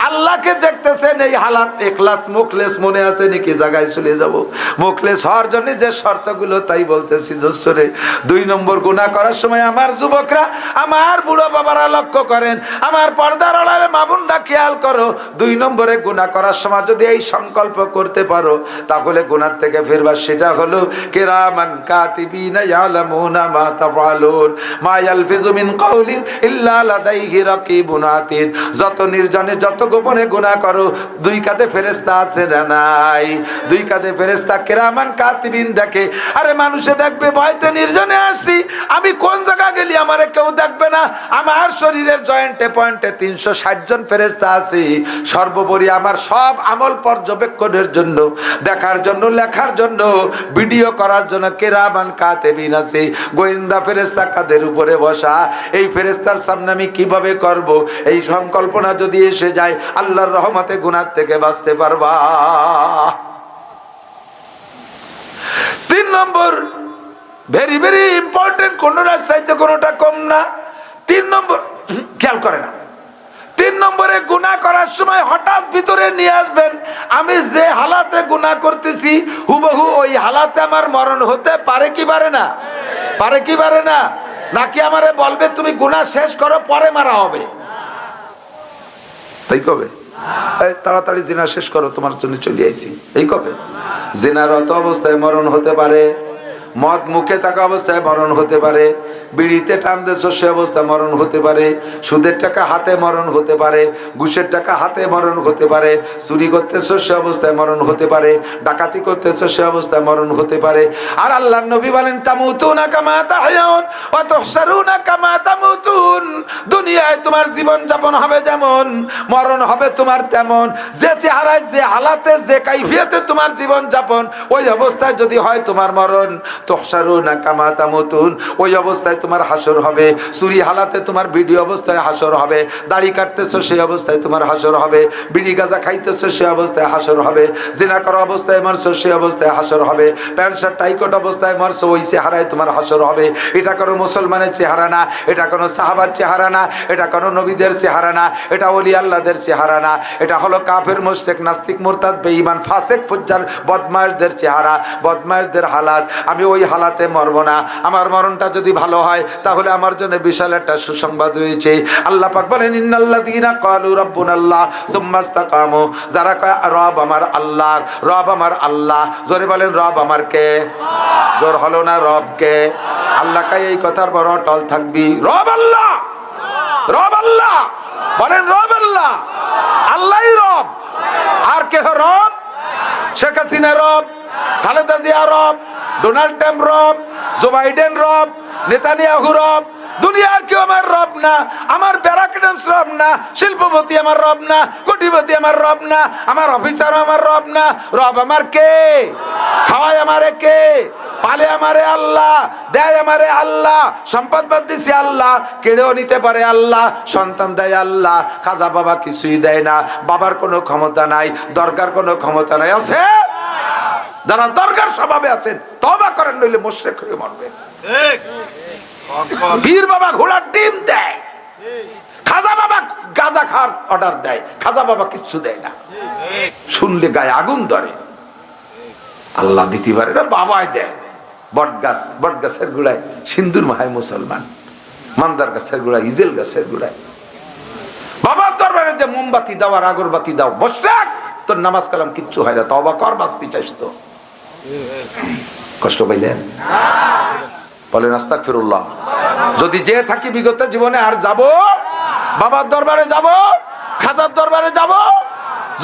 আল্লাহকে দেখতেছেন এই হালাত, ইখলাস মুখলেস মনে আছে নাকি? জায়গায় চলে যাব। মুখলেস হওয়ার জন্য যে শর্তগুলো তাই বলতেছি দোস্তরে। 2 নম্বর, গুনাহ করার সময় আমার যুবকরা, আমার বুড়ো বাবারা লক্ষ্য করেন, আমার পর্দার আড়ালে মা বোনরা খেয়াল করো। 2 নম্বরে, গুনাহ করার সময় যদি এই সংকল্প করতে পারো তাহলে গুনাহ থেকে ফিরবা। সেটা হলো কিরামান কাতিবিনা ইয়ালামুনা মা তাফআলুন মা ইয়ালফিযু মিন কাউলিন ইল্লা লাদাইহি রাকিবুন আতীদ। যত নির্জনে যত গোপনে গুনাহ করো, দুই কাঁধে ফেরেশতা আছে না নাই? দুই কাঁধে ফেরেশতা কিরামান কাতিবিন দেখে। আরে মানুষে দেখবে ভয়তে নির্জনে আসছি, আমি কোন জায়গা গেলি আমারে কেউ দেখবে না। আমার শরীরের জয়েন্টে পয়েন্টে 360 জন ফেরেশতা আছে। সর্বোপরি আমার সব আমল পর্যবেক্ষণের জন্য, দেখার জন্য, লেখার জন্য, ভিডিও করার জন্য কিরামান কাতিবিন আছে। গোয়েন্দা ফেরেশতা কাদের উপরে বসা। এই ফেরেশতার সামনে আমি কিভাবে করব, এই সংকল্পনা যদি এসে যায়, আল্লাহর রহমতে গুনাহ থেকে বাঁচতে পারবা। 3 নম্বর, ভেরি ভেরি ইম্পর্টেন্ট, কোনটার চাইতে কোনটা কম না। 3 নম্বর খেয়াল করে না। 3 নম্বরে গুনাহ করার সময় হঠাৎ ভিতরে নিয়ে আসবেন, আমি যে হালাতে গুনাহ করতেছি হুবহু ওই হালাতে আমার মরণ হতে পারে কি পারে না? পারে কি পারে না? নাকি আমারে বলবে তুমি গুনাহ শেষ করো পরে মারা হবে? তাই কবে? এই তাড়াতাড়ি জিনা শেষ করো, তোমার জন্য চলে আইছি, এই কবে? জিনারত অবস্থায় মরণ হতে পারে, মদ মুখে থাকা অবস্থায় মরণ হতে পারে, বিড়িতে টান দেশ সে অবস্থায় মরণ হতে পারে, সুদের টাকা হাতে মরণ হতে পারে, ঘুষের টাকা হাতে মরণ হতে পারে, চুরি করতেছ সে অবস্থায় মরণ হতে পারে, ডাকাতি করতেছ সে অবস্থায় মরণ হতে পারে। আর আল্লাহর নবী বলেন তামুতুনা কামা তাহয়াউন ওয়া তুহশারুনা কামা তামুতুন। দুনিয়ায় তোমার জীবন যাপন হবে যেমন, মরণ হবে তোমার তেমন। যে চেহারায়, যে হালাতে, যে কাইফিয়তে তোমার জীবন যাপন, ওই অবস্থায় যদি হয় তোমার মরণ। তুহশারুনা কামা তামুতুন, ওই অবস্থায় তোমার হাসর হবে। চুরি হালাতে তোমার ভিডিও অবস্থায় হাসর হবে, দাড়ি কাটতেছো সেই অবস্থায় তোমার হাসর হবে, বিড়ি গাঁজা খাইতেছো সেই অবস্থায় হাসর হবে, জিনা করা অবস্থায় মরছো সেই অবস্থায় হাসর হবে, প্যান্ট শার্ট টাইকট অবস্থায় মরছো ওই চেহারায় তোমার হাসর হবে। এটা কোনো মুসলমানের চেহারা না, এটা কোনো সাহাবার চেহারা না, এটা কোনো নবীদের চেহারা না, এটা ওলি আল্লাহদের চেহারা না, এটা হলো কাফের, মুশরিক, নাস্তিক, মুরতাদ, বেঈমান, ফাসিক, ফুজ্জার, বদমাশদের চেহারা, বদমাশদের হালাত। আমি ওই হালাতে মরব না। আমার মরণটা যদি ভালো হয় তাহলে আমার জন্য বিশাল একটা সুসংবাদ রয়েছে। আল্লাহ পাক বলেন ইন্নাল্লাযীনা ক্বালু রাব্বুনাল্লাহ সুম্মা ইসতাকামু, যারা কয় রব আমার আল্লাহ, রব আমার আল্লাহ, জোরে বলেন রব আমার কে? জোর হলো না, রব কে? আল্লাহ কয় এই কথার বড় অটল থাকবি, রব আল্লাহ, রব আল্লাহ, বলেন রব আল্লাহ, আল্লাহই রব। আর কে রব? শেখ হাসিনা রব, খালেদা জিয়া রব, ডোনাল্ড ট্রাম্প রব, জো বাইডেন রব, নেতানিয়াহু রব। দুনিয়ার কেউ আমার রব না, আমার ব্যারাকডামস রব না, শিল্পপতি আমার রব না, কোটিপতি আমার রব না, আমার অফিসার আমার রব না। রব আমার কে? খাওয়ায় আমারে কে? পালে আমারে আল্লাহ, দেয় আমারে আল্লাহ, সম্পদ বাদ দিছি আল্লাহ, কেড়েও নিতে পারে আল্লাহ, সন্তান দেয় আল্লাহ, খাজা বাবা কিছুই দেয় না, বাবার কোনো ক্ষমতা নাই, দরকার কোনো ক্ষমতা নাই। আছে যারা দরকার স্বভাবে আছেন তওবা করেন, নইলে মুশরিক হয়ে মরবেন। পীর বাবা ঘোড়ার ডিম দেয়, খাজা বাবা গাঁজা খাওয়ার অর্ডার দেয়, খাজা বাবা কিচ্ছু দেয় না, শুনলে গায়ে আগুন ধরে। আল্লাহ দিতে পারে না, বাবাই দেয়। বট গাছ, বট গাছের গোড়ায় সিন্দুর মাহায় মুসলমান, মান্দার গাছের গোড়ায়, ইজেল গাছের গোড়ায় বাবার দরবারে যে মোমবাতি দাও আর আগরবাতি দাও, মুশরিক, তোর নামাজ কালাম কিচ্ছু হয় না, তওবা কর, বাঁচতে চাইস তো। কষ্ট পাইলেন? বলেন আস্তাগফিরুল্লাহ। যদি যে থাকি বিগত জীবনে আর যাব, বাবার দরবারে যাব, খাজার দরবারে যাব,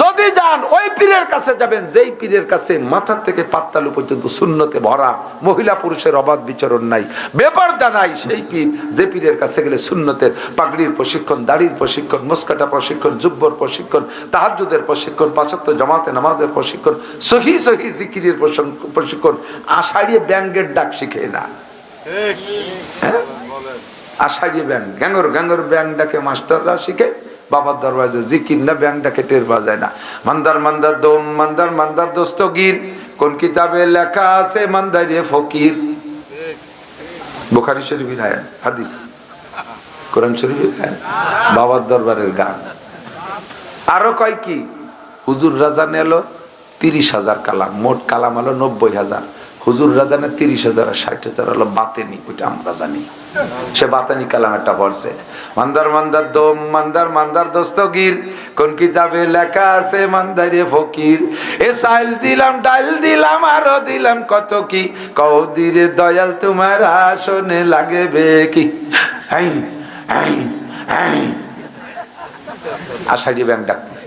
যদি যান ওই পীরের কাছে যাবেন যেই পীরের কাছে মাথা থেকে পাত্তালু পর্যন্ত সুন্নতে ভরা, মহিলা পুরুষের অবাধ বিচরণ নাই, বেপরদা নাই, সেই পীর, যে পীরের কাছে গেলে সুন্নতের পাগড়ির প্রশিক্ষণ, দাড়ির প্রশিক্ষণ, মুস্কাটা প্রশিক্ষণ, জুব্বর প্রশিক্ষণ, তাহাজ্জুদের প্রশিক্ষণ, ৫ ওয়াক্ত জামাতে নামাজের প্রশিক্ষণ, সহি সহি জিকিরের প্রশিক্ষণ, আষাঢ়িয়ে ব্যাঙ্গের ডাক শিখে না। আষাঢ়িয়ে ব্যাং, গ্যাঙ্গর গ্যাঙ্গর ব্যাং ডাকে মাস্টাররা শিখে, বাবার দরবারে জিকির না ব্যাং ডাকে টের বাজায় না। মান্দার মান্দার দোম, মান্দার মান্দার দোস্তগীর, কোন কিতাবে লেখা আছে মান্দারে ফকির। বুখারী শরীফের আয়াত, হাদিস, কোরআন শরীফের আয়াত, বাবার দরবারের গান। আরো কয় কি, হুজুর রাজা এলো 30,000 কালাম, মোট কালাম হলো 90,000। হুজুর রাজানে 30,000 আর 60,000 হলো বাতেনি, ওইটা আমরা জানি। সে বাতেনি কালাম একটা পড়ছে। মান্দার মান্দার দোম, মান্দার মান্দার দোস্তগীর, কোন কিতাবে লেখা আছে মান্দারে ফকির। এ চাইল দিলাম, ডাল দিলাম, আরো দিলাম কত কি, কৌদিরে দয়াল তোমার আসনে লাগবে কি। এই এই এই আষাঢ়ি ব্যাং ডাকতেছে,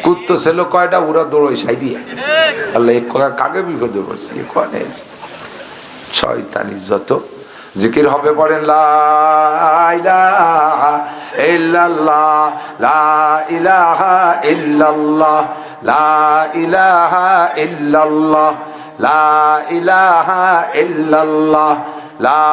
কুত্তো ছিল কয়টা, ওরা দৌড়ই সাইডিয়ে। আল্লাহ কাকে বিপদে পড়ছে, শয়তানি যত জিকির হবে পড়েন লা ইলাহা ইল্লাল্লাহ, লা ইলাহা ইল্লাল্লাহ, লা ইলাহা ইল্লাল্লাহ, লা ইলাহা ইল্লাল্লাহ, লা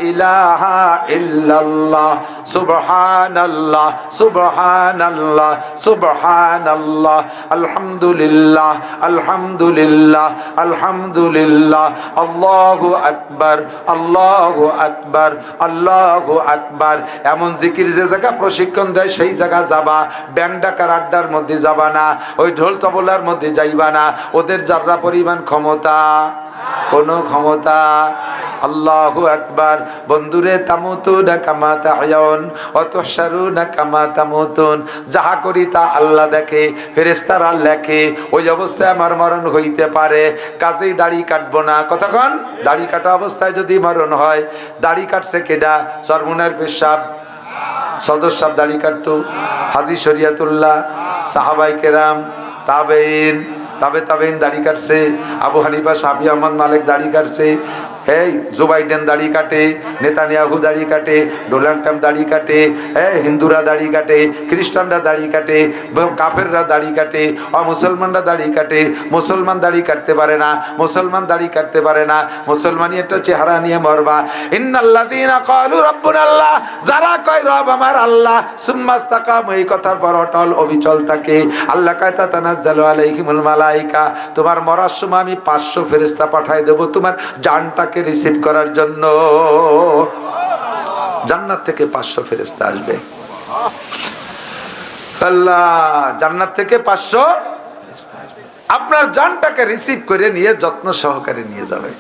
ইলাহা ইল্লাল্লাহ, সুবহানাল্লাহ সুবহানাল্লাহ সুবহানাল্লাহ, আলহামদুলিল্লাহ আলহামদুলিল্লাহ আলহামদুলিল্লাহ, আল্লাহু আকবার আল্লাহু আকবার আল্লাহু আকবার। এমন জিকির যে জায়গা প্রশিক্ষণ দেয় সেই জায়গা যাবা, ব্যাং ডাকার আড্ডার মধ্যে যাবা না, ওই ঢোল তবলার মধ্যে যাইবা না, ওদের যারা পরিমাণ ক্ষমতা, কোনো ক্ষমতা। আল্লাহু আকবার। বন্ধুরে তামুতুনা কামা তাহয়াউন ওয়া তুহশারুনা কামা তামুতুন, যাহা করি তা আল্লাহ দেখে, ফেরেশতারা লেখে, ওই অবস্থায় আমার মরণ হইতে পারে, কাজেই দাড়ি কাটবো না। কতক্ষণ দাড়ি কাটা অবস্থায় যদি মরণ হয়, দাড়ি কাটছে কেডা? সরমুনার পেশাব সদর সাহেব দাড়ি কাটতো, হাদিস শরিয়াতুল্লাহ, সাহাবায়ে কেরাম, তাবেইন, তাবেইন দাড়ি কাটছে, আবু হানিফা, শাফি, আহমদ, মালিক দাড়ি কাটছে, এই জো বাইডেন দাড়ি কাটে, নেতানিয়াহু দাড়ি কাটে, ডোনাল্ড ট্রাম্প দাড়ি কাটে, হিন্দুরা দাড়ি কাটে, খ্রিস্টানরা দাড়ি কাটে, কাফেররা দাড়ি কাটে, মুসলমানরা দাড়ি কাটে। মুসলমান দাড়ি কাটতে পারে না, মুসলমান দাড়ি কাটতে পারে না, মুসলমানই একটা চেহারা নিয়ে মরবা। ইন্নাল্লাযীনা ক্বালু রাব্বুনাল্লাহ, যারা কয় রব আমার আল্লাহ, সুম্মাস্তাকামু, এই কথার পর অটল অবিচল থাকে, আল্লাহ কয় তাতানাজ্জালু আলাইহিমুল মালায়েকা, তোমার মরার সময় আমি 500 ফেরেশতা পাঠায় দেব তোমার জানটাকে রিসিভ করার জন্য। জান্নাত থেকে 500 ফেরেশতা আসবে। আল্লাহ জান্নাত থেকে 500 ফেরেশতা আসবে, আপনার জানটাকে রিসিভ করে নিয়ে যত্ন সহকারে নিয়ে যাবে।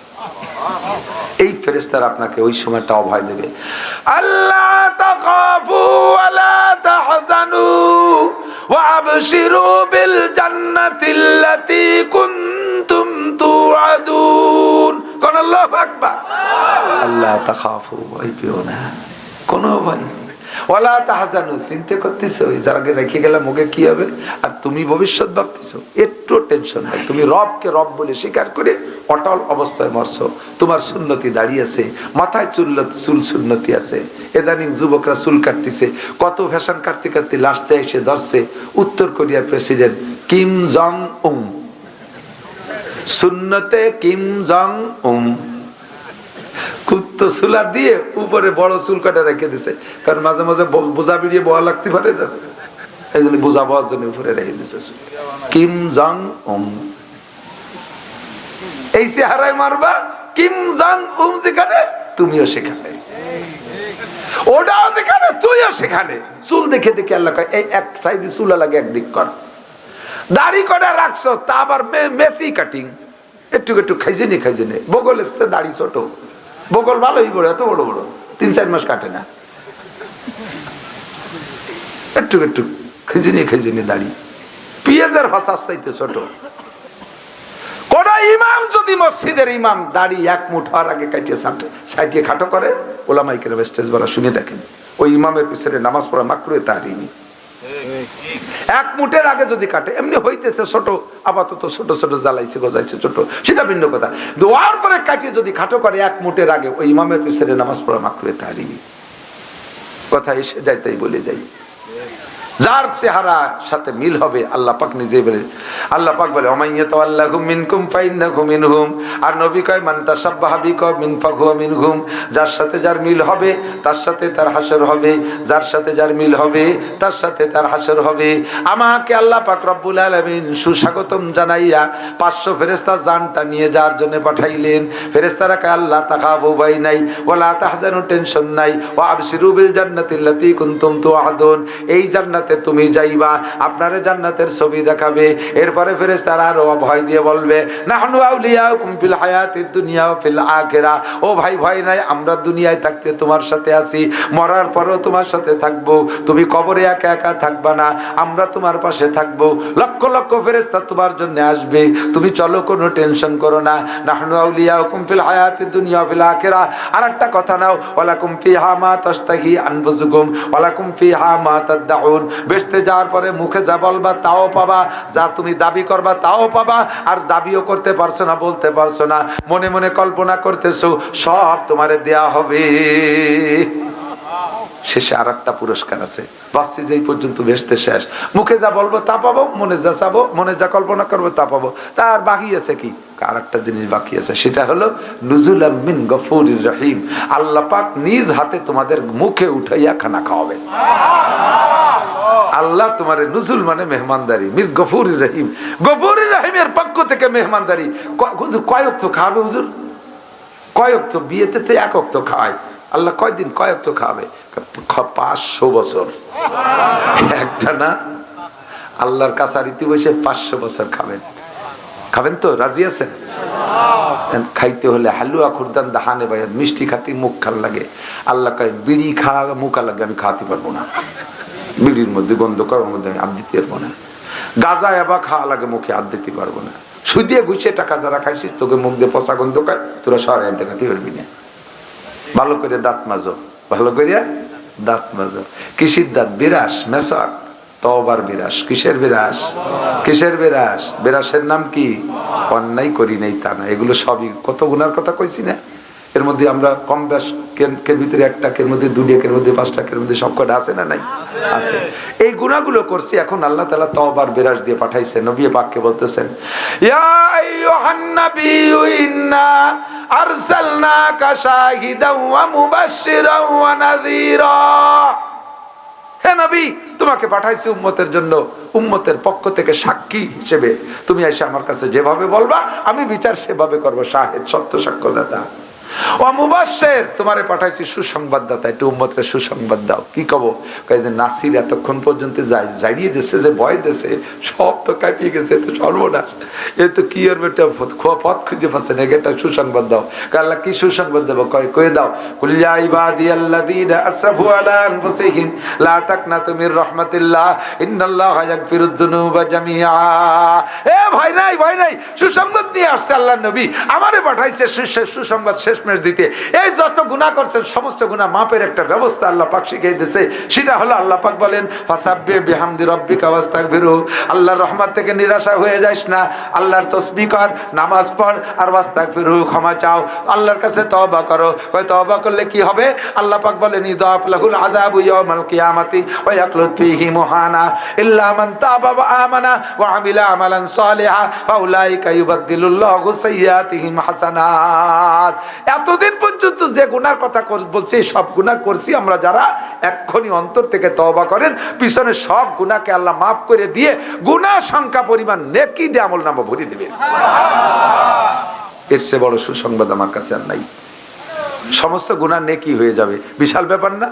এই ফেরেশতারা আপনাকে ওই সময়টা অভয় দেবে। আল্লাহ তাখাফু ওয়া লা তাহজানু ওয়া আবশিরু বিল জান্নাতিল্লাতী কুনতুম তুআদুন। কোন আল্লাহু আকবার। আল্লাহ তাখাফু, ভয় পেও না, কোনো ভয় নেই। ওয়ালা তাহজানু, চিন্তা করতেছো যারা রেখে গেলাম ওকে কি হবে, আর তুমি ভবিষ্যৎ ভাবতেছো, একটু টেনশন নাই। তুমি রবকে রব বলে স্বীকার করে অটল অবস্থায় মরছো। তোমার সুন্নতি দাঁড়িয়েছে, মাথায় চুল সুন্নতি আছে। এদানিং যুবকরা চুল কাটতেছে, কত ফ্যাশন কাটতে কাটতে লাস্টে এসে ধরছে উত্তর কোরিয়ার প্রেসিডেন্ট কিম জং উং, সুন্নতে কিম জং উং, কুত্তো চুলা দিয়ে উপরে বড় চুল কাটা রেখে দিছে, কারণ মাঝে মাঝে বোঝা বেরিয়ে বয়া লাগতে পারে, এই জন্য বোঝা বওয়ার জন্য উপরে রেখে দিছে কিম জং উং। এই চেহারায় মারবা, কিম জং উং যেখানে তুমিও সেখানে, ওটাও যেখানে তুইও সেখানে। চুল দেখে দেখে আল্লাহ কয় এই এক সাইডে চুলা লাগে একদিক কর। দাড়ি কটা রাখছো তা আবার মেসি কাটিং, একটু একটু খাইছে নি, বগল এসছে দাড়ি ছোট, বগল ভালোই বড়, এত বড় বড় 3-4 মাস কাটে না, একটু একটু খাইছে নি দাড়ি, পেঁয়াজের ভাষার চাইতে ছোট। কোন ইমাম যদি মসজিদের ইমাম দাড়ি 1 মুঠার আগে কাটিয়ে সাইটিয়ে খাটো করে, ওলামায়ে কেরাম স্টেজ বলা শুনে দেখেন, ওই ইমামের পিছনে নামাজ পড়া মাকরুহে তাহরিমি। 1 মুঠের আগে যদি কাটে, এমনি হইতেছে ছোট, আপাতত ছোট ছোট জ্বালাইছে গজাইছে ছোট, সেটা ভিন্ন কথা। দোয়ার পরে কাটিয়ে যদি খাটো করে 1 মুঠের আগে, ওই ইমামের পিছনে নামাজ পড়া মাকরুহে তাহরিমি। কথা এসে যাই তাই বলে যাই। যার চেহারা সাথে মিল হবে আল্লাহ পাক নিজেই বলে, আল্লাহ পাক বলে ওমাইয়াতাওয়াল্লাহুম মিনকুম ফাইন্নাকুম মিনহুম। আর নবী কয় মান তাশাব্বাহা বিকওমিন ফাহুয়া মিনহুম। যার সাথে যার মিল হবে তার সাথে তার হাসর হবে, যার সাথে যার মিল হবে তার সাথে তার হাসর হবে। আমাকে আল্লাহ পাক রব্বুল আলামিন সুস্বাগতম জানাইয়া 500 ফেরেশতা জানটা নিয়ে যার জন্য পাঠাইলেন। ফেরেশতারা কয় আল্লাহ তাখাফু, ভয় নাই, ওয়ালা তাহজানু, টেনশন নাই, ওয়া আবশিরু বিল জান্নাতিল্লাতী কুনতুম তুআদুন, এই জান্নাত জান্নাতে তুমি যাইবা, আপনারে জান্নাতের ছবি দেখাবে। এরপরে ফেরেশতারা আরো ভয় দিয়ে বলবে নাহনু আউলিয়াউকুম ফিল হায়াতিদ দুনিয়া ওয়া ফিল আখিরা, ও ভাই ভয় নাই, আমরা দুনিয়ায় থাকতে তোমার সাথে আছি, মরার পরেও তোমার সাথে থাকবো, তুমি কবরে একা একা থাকবা না, আমরা তোমার পাশে থাকবো, লক্ষ লক্ষ ফেরেশতা তোমার জন্য আসবে, তুমি চলো, কোনো টেনশন করো না। নাহনু আউলিয়াউকুম ফিল হায়াতিদ দুনিয়া ওয়া ফিল আখিরা। আরেকটা কথা নাও, ওয়ালাকুম ফিহা মা তাশতাহি আনফুসুকুম ওয়ালাকুম ফিহা মা তাদউন। বেহেশতে যাওয়ার পরে মুখে যা বলবা তাও পাবা, যা তুমি দাবি করবা তাও পাবা, আর দাবিও করতে পারছো না, বলতে পারছো না, মনে মনে কল্পনা করতেছো, সব তোমারে দেয়া হবে। শেষে আর একটা পুরস্কার আছে, ভাবছি যে এই পর্যন্ত বেহেশতে শেষ, মুখে যা বলবো তা পাবো, মনে যা চাবো, মনে যা কল্পনা করবো তা পাবো, তার বাকি আছে কি? আর একটা জিনিস বাকি আছে, সেটা হলো নুজুলাম মিন গফুরির রহিম। আল্লাহ পাক নিজ হাতে তোমাদের মুখে উঠাইয়া খানা খাওয়াবে। আল্লাহ তোমার নুজুল মানে মেহমানদারি, মির গফুরির রহিম, গফুরির রহিমের পক্ষ থেকে মেহমানদারি। কয় ওয়াক্ত খাওয়াবে হুজুর? কয় ওয়াক্ত? বিয়েতে তো এক ওয়াক্ত খাওয়ায়, আল্লাহ কয়দিন কয় ওয়াক্ত খাওয়াবে? 500 বছর। একটা না, আল্লাহর কাছারিতে বসে 500 বছর খাবেন। খাবেন তো? রাজি আছেন? খাইতে হলে হালুয়া খুরদান দাহানে বাইয়াত, মিষ্টি খাতি মুখ খাল লাগে। আল্লাহ কয় বিড়ি খাওয়া মুখা লাগে, আমি খাওয়াতে পারবো না, বিড়ির মধ্যে গন্ধ কয়, ওর মধ্যে আমি হাত দিতে পারবো না। গাঁজা এবার খাওয়া লাগে, মুখে হাত দিতে পারবো না। সুদিয়ে ঘুষে টাকা যারা খাইছিস, তোকে মুখ দিয়ে পচা গন্ধ কয়, তোরা শহরে আনতে খাতে পারবি না। ভালো করে দাঁত মাজো, ভালো করিয়া দাঁত মাজো। কিসির দাঁত? বিরাস, মেসাক, তওবার বিরাস। কিসের বিরাস? কিসের বিরাস? বিরাসের নাম কি? অন্যায় করি নাই তা না, এগুলো সবই কত গুনার কথা কইছি না। এর মধ্যে আমরা কম বেশ কের ভিতরে 1 টাকের মধ্যে 2 টাকের মধ্যে 5 টাকের মধ্যে সব কটা আছে না নাই? আছে। এই গুনাহগুলো করছি, এখন আল্লাহ তাআলা তওবার বিরাস দিয়ে পাঠাইছে। নবী পাককে বলতেছেন, ইয়া আইয়ুহান নাবিয়্যু ইন্না আরসালনাকা শাহিদান ওয়া মুবাশশিরান ওয়া নাযীরা। হে নবী, তোমাকে পাঠাইছি উম্মতের জন্য, উম্মতের পক্ষ থেকে সাক্ষী হিসেবে। তুমি এসে আমার কাছে যেভাবে বলবা আমি বিচার সেভাবে করব। শাহিদ, সত্য সাক্ষ্যদাতা। ও মুবাশশির, তোমারে পাঠাইছি সুসংবাদদাতা, একটু উম্মতের সুসংবাদ দাও। কি কব? কয় যে নাসির এতক্ষণ পর্যন্ত জাড়িয়ে দিয়েছে, যে ভয় দিয়েছে, সব তো কাটিয়ে গেছে, তো সর্বনাশ, এ তো কি আর বেটা পথ খুঁজে পাচ্ছে না, একটা সুসংবাদ দাও। আল্লাহ কি সুসংবাদ দেবো? কয়ে দাও, কুল ইয়া ইবাদিয়াল্লাযীনা আসরাফু আলা আনফুসিহিম লা তাকনাতু মির রাহমাতিল্লাহ ইন্নাল্লাহা ইয়াগফিরুদ যুনুবা জামিআ। এ ভয় নাই, ভয় নাই, সুসংবাদ নিয়ে আসছে আল্লাহর নবী, আমারে পাঠাইছে সুসংবাদ শেষমেশ দিতে। এই যত গুনাহ করছেন সমস্ত গুনাহ মাপের একটা ব্যবস্থা আল্লাহ পাক শিখিয়ে দিয়েছে। সেটা হলো আল্লাহ পাক বলেন, ফাসাব্বিহ বিহামদি রাব্বিকা ওয়াস্তাগফিরু। আল্লাহর রহমত থেকে নিরাশা হয়ে যাস না, আল্লাহর তাসবিহ কর, নামাজ পড়, আর ওয়াস্তাগফিরু, ক্ষমা চাও, আল্লাহর কাছে তওবা করো। কয় তওবা করলে কি হবে? আল্লাহ পাক বলেন, ইদাফ লাহুল আযাবু ইয়াউমাল কিয়ামাতি ওয়া ইয়াখলুদ ফীহি মুহানা ইল্লা মান তাবা ওয়া আমানা ওয়া আমিলা আমালান সালিহা ফাউলাইকা ইউবাদদিলুল্লাহু সাইয়্যাতিহিম হাসানাত। এতদিন পর্যন্ত যে গুনার কথা বলছি, সব গুনাহ করছি আমরা যারা, এক্ষুনি অন্তর থেকে তওবা করেন, পিছনে সব গুনাহকে আল্লাহ মাফ করে দিয়ে গুনাহ সংখ্যা পরিমাণ নেকি দিয়ে আমলনামা ভরে দিবেন। এর চেয়ে বড় সুসংবাদ আমার কাছে আর নাই। সমস্ত গুনাহ নেকি হয়ে যাবে, বিশাল ব্যাপার না?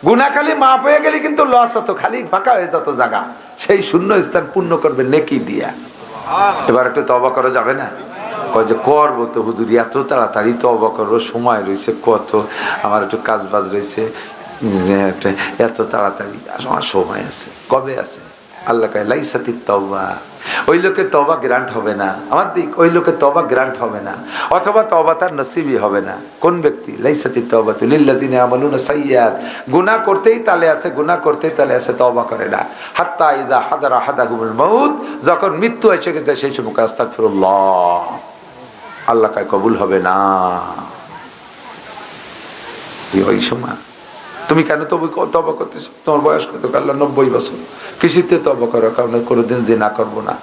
গুনাহ খালি মাফ হয়ে গেলে কিন্তু লস হতো, খালি ফাঁকা হয়ে যেত জায়গা, সেই শূন্য স্থান পূর্ণ করবে নেকি দিয়া। এবার একটু তওবা করা যাবে না? কয় যে করবো তো হুজুর, এত তাড়াতাড়ি তওবা করবো, সময় রয়েছে কত, আমার একটু কাজ বাজ রয়েছে, এত তাড়াতাড়ি আমার সময় আছে, কবে আছে? আল্লাহ কয় লাইসাতিত তাওবা, ওই লোকের তওবা গ্রান্ট হবে না। আমার দিক, ওই লোকের তওবা গ্রান্ট হবে না, অথবা তওবা তার নসিবই হবে না। কোন ব্যক্তি? লাইসাতিত তাওবাতু লিল্লাযিনা ইয়ামালুনা সাইয়্যাত, গুনাহ করতেই তালে আছে, গুনাহ করতেই তালে আছে, তওবা করে না। হাত্তা ইযা হাদারা আহাদাহুমুল মাউত, যখন মৃত্যু এসে গেছে সেই সময় আস্তাগফিরুল্লাহ, আল্লাহ কয় কবুল হবে না। ওই সময় তুমি কেন তওবা করতেছো? তোমার বয়স কত? আল্লাহ 90 বছর। কৃষিতে তওবা করো, কারণ কোনোদিন জিনা করবো না।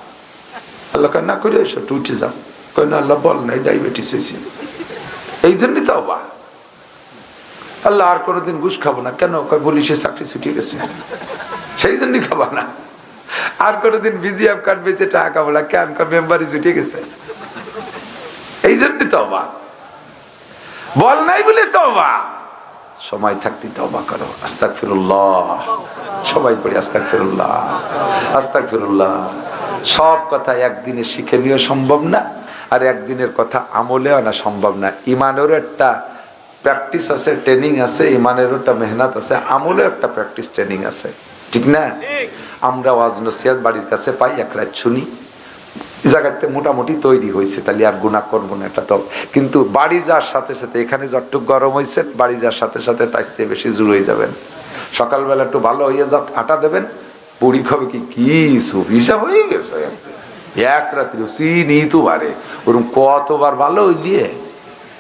আল্লাহ কয় না করে এসো, উঠে যাও। কয় না আল্লাহ বল নাই, ডায়াবেটিস হয়েছে, এই জন্যই তওবা। আল্লাহ আর কোনোদিন ঘুষ খাবো না। কেন? কয় পুলিশের চাকরি ছুটিয়ে গেছে, সেই জন্যই খাবো না। আর কোনোদিন বিজিএফ কার্ড বেঁচে টাকা খাবো না। কেন? মেম্বারই ছুটিয়ে গেছে, এই জন্যই তওবা। বল নাই বলে তওবা। সময় থাকতে তওবা করো। আস্তাগফিরুল্লাহ, সবাই পড়ি আস্তাগফিরুল্লাহ, আস্তাগফিরুল্লাহ। সব কথা একদিনে শিখে নিয়ে সম্ভব না, আর একদিনের কথা আমলেও আনা সম্ভব না। ইমানেরও একটা প্র্যাকটিস আছে, ট্রেনিং আছে, ইমানেরও একটা মেহনত আছে, আমলেও একটা প্র্যাকটিস ট্রেনিং আছে, ঠিক না? আমরা ওয়াজ নসিহত বাড়ির কাছে পাই, এক রাত শুনি, জায়গাতে মোটামুটি তৈরি হয়েছে, তাহলে আর গুনাহ করবো না, এটা তো। কিন্তু বাড়ি যাওয়ার সাথে সাথে এখানে যতটুকু গরম হয়েছে, বাড়ি যাওয়ার সাথে সাথে তার চেয়ে বেশি জুড়ে হয়ে যাবেন। সকালবেলা একটু ভালো হইয়া যা আটা দেবেন, বুড়ি খাবে কি হিসাব হয়ে গেছে এক রাত্রি চিনি তো বারে ওরকম কতবার ভালো হইলিয়ে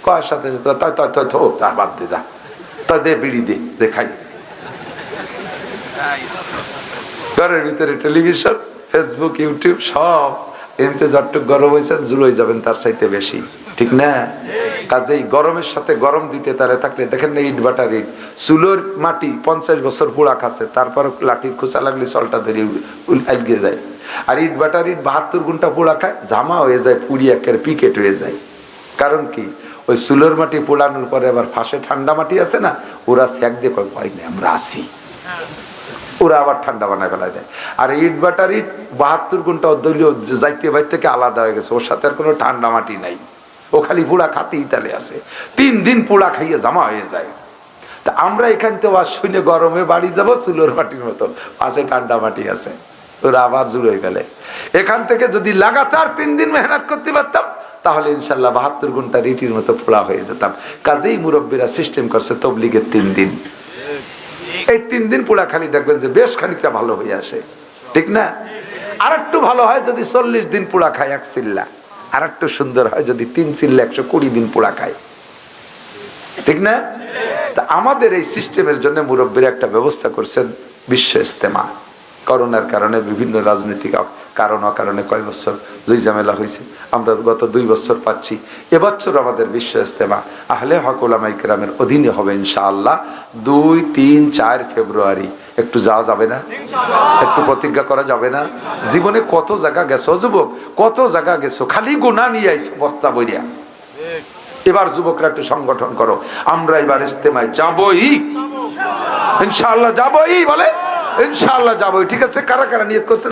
কয়ের সাথে তার বাদ দে, যা তা দে বিড়ি দে খাই। ঘরের ভিতরে টেলিভিশন, ফেসবুক, ইউটিউব সব এমনিতে যতটুকু গরম হয়েছে জুলোই যাবেন তার চাইতে বেশি, ঠিক না? কাজেই গরমের সাথে গরম দিতে তারে থাকলে দেখেন না, ইট বাটার ইট, চুলোর মাটি 50 বছর পোড়া খাচ্ছে, তারপর লাঠির খোঁচা লাগলে চলটা ধরে আলগে যায়। আর ইট বাটার ইট 72 ঘন্টা পোড়া খায়, জামা হয়ে যায়, পুড়ি একের পিকেট হয়ে যায়। কারণ কি? ওই চুলোর মাটি পোড়ানোর পরে আবার ফাঁসে ঠান্ডা মাটি আছে না, ওরা স্যাক দিয়ে কয় না আমরা আসি, ওরা আবার ঠান্ডা বানায় ফেলা দেয়। আর ইট বাটার ইট 72 ঘন্টা দলীয় যাইতে বাইর থেকে আলাদা হয়ে গেছে, ওর সাথে আর কোনো ঠান্ডা মাটি নাই, ও খালি পোড়া খাতেই তালে আছে, 3 দিন পোড়া খাইয়ে জামা হয়ে যায়। তা আমরা এখান থেকে আজ শুনে গরমে বাড়ি যাবো, চুলোর মাটির মতো পাশে ঠান্ডা মাটি আছে, ওরা আবার জুড়ে ফেলে। এখান থেকে যদি লাগাতার 3 দিন মেহনত করতে পারতাম, তাহলে ইনশাল্লাহ 72 ঘন্টা রিটির মতো পোড়া হয়ে যেতাম। কাজেই মুরব্বীরা সিস্টেম করছে তবলিগের 3 দিন। এই 3 দিন পোড়া খালি দেখবেন যে বেশ খানিকটা ভালো হয়ে আসে, ঠিক না? আর একটু ভালো হয় যদি 40 দিন পোড়া খায় 1 চিল্লা, আর একটু সুন্দর হয় যদি 3 চিল্লা 120 দিন পোড়া খায়, ঠিক না? তা আমাদের এই সিস্টেমের জন্য মুরব্বীরা একটা ব্যবস্থা করছেন, বিশ্ব ইজতেমা। করোনার কারণে বিভিন্ন রাজনৈতিক কারণ অকারণে কয় বছর জুই ঝামেলা হয়েছে, আমরা গত 2 বছর পাচ্ছি। এবছর আমাদের বিশ্ব ইজতেমা আহলে হক উলামায়ে কেরামের অধীনে হবে ইনশাআল্লাহ 2, 3, 4 ফেব্রুয়ারি। একটু যাওয়া যাবে না? একটু প্রতিজ্ঞা করা যাবে না? জীবনে কত জায়গা গেছো যুবক, কত জায়গা গেছো, খালি গুনাহ নিয়ে আইছো বস্তা বইরা। এবার যুবকরা একটু সংগঠন করো, আমরা এবার ইজতেমায় যাবই ইনশাআল্লাহ, যাবই বলে ইনশাআল্লাহ যাবই। ঠিক আছে, কারা কারা নিয়ত করছেন?